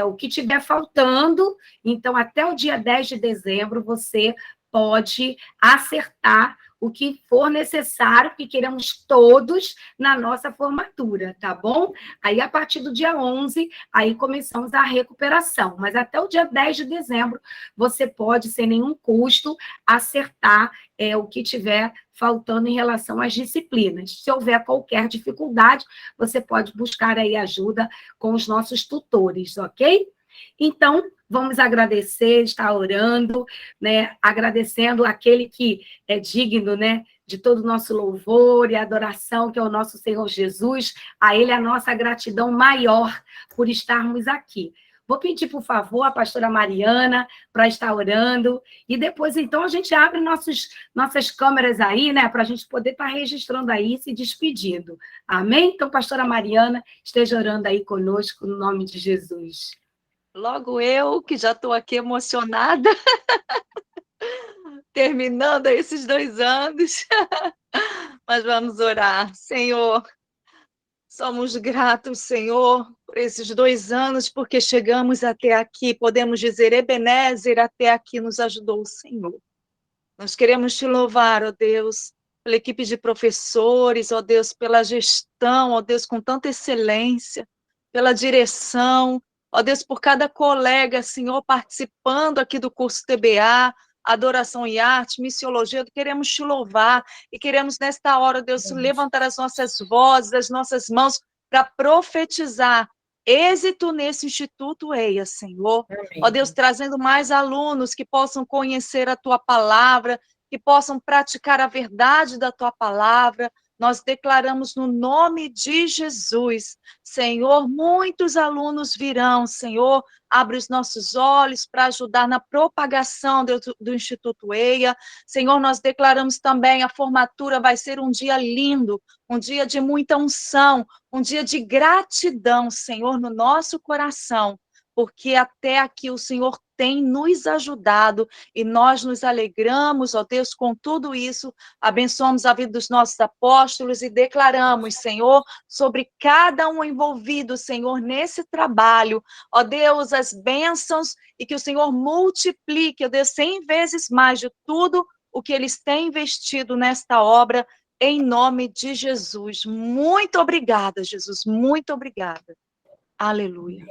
Speaker 1: o que estiver faltando. Então, até o dia 10 de dezembro, você pode acertar o que for necessário, que queremos todos na nossa formatura, tá bom? Aí, a partir do dia 11, aí começamos a recuperação, mas até o dia 10 de dezembro, você pode, sem nenhum custo, acertar o que tiver faltando em relação às disciplinas. Se houver qualquer dificuldade, você pode buscar aí ajuda com os nossos tutores, ok? Então, vamos agradecer, estar orando, né, agradecendo aquele que é digno, né, de todo o nosso louvor e adoração, que é o nosso Senhor Jesus. A Ele a nossa gratidão maior por estarmos aqui. Vou pedir, por favor, a pastora Mariana para estar orando, e depois, então, a gente abre nossas câmeras aí, né, para a gente poder estar registrando aí e se despedindo. Amém? Então, pastora Mariana, esteja orando aí conosco, no nome de Jesus.
Speaker 12: Logo eu, que já estou aqui emocionada, terminando esses 2 anos, mas vamos orar. Senhor, somos gratos, Senhor, por por esses 2 anos, porque chegamos até aqui, podemos dizer, Ebenezer, até aqui nos ajudou o Senhor. Nós queremos te louvar, ó Deus, pela equipe de professores, ó Deus, pela gestão, ó Deus, com tanta excelência, pela direção, ó Deus, por cada colega, Senhor, participando aqui do curso TBA, Adoração e Arte, Missiologia, queremos te louvar e queremos nesta hora, Deus, levantar as nossas vozes, as nossas mãos para profetizar êxito nesse Instituto EIA, Senhor.
Speaker 2: Amém.
Speaker 12: Ó Deus, trazendo mais alunos que possam conhecer a Tua palavra, que possam praticar a verdade da Tua palavra. Nós declaramos no nome de Jesus, Senhor, muitos alunos virão, Senhor, abre os nossos olhos para ajudar na propagação do Instituto EIA. Senhor, nós declaramos também a formatura vai ser um dia lindo, um dia de muita unção, um dia de gratidão, Senhor, no nosso coração, porque até aqui o Senhor tem nos ajudado e nós nos alegramos, ó Deus, com tudo isso, abençoamos a vida dos nossos apóstolos e declaramos, Senhor, sobre cada um envolvido, Senhor, nesse trabalho, ó Deus, as bênçãos e que o Senhor multiplique, ó Deus, 100 vezes mais de tudo o que eles têm investido nesta obra, em nome de Jesus. Muito obrigada, Jesus, muito obrigada. Aleluia.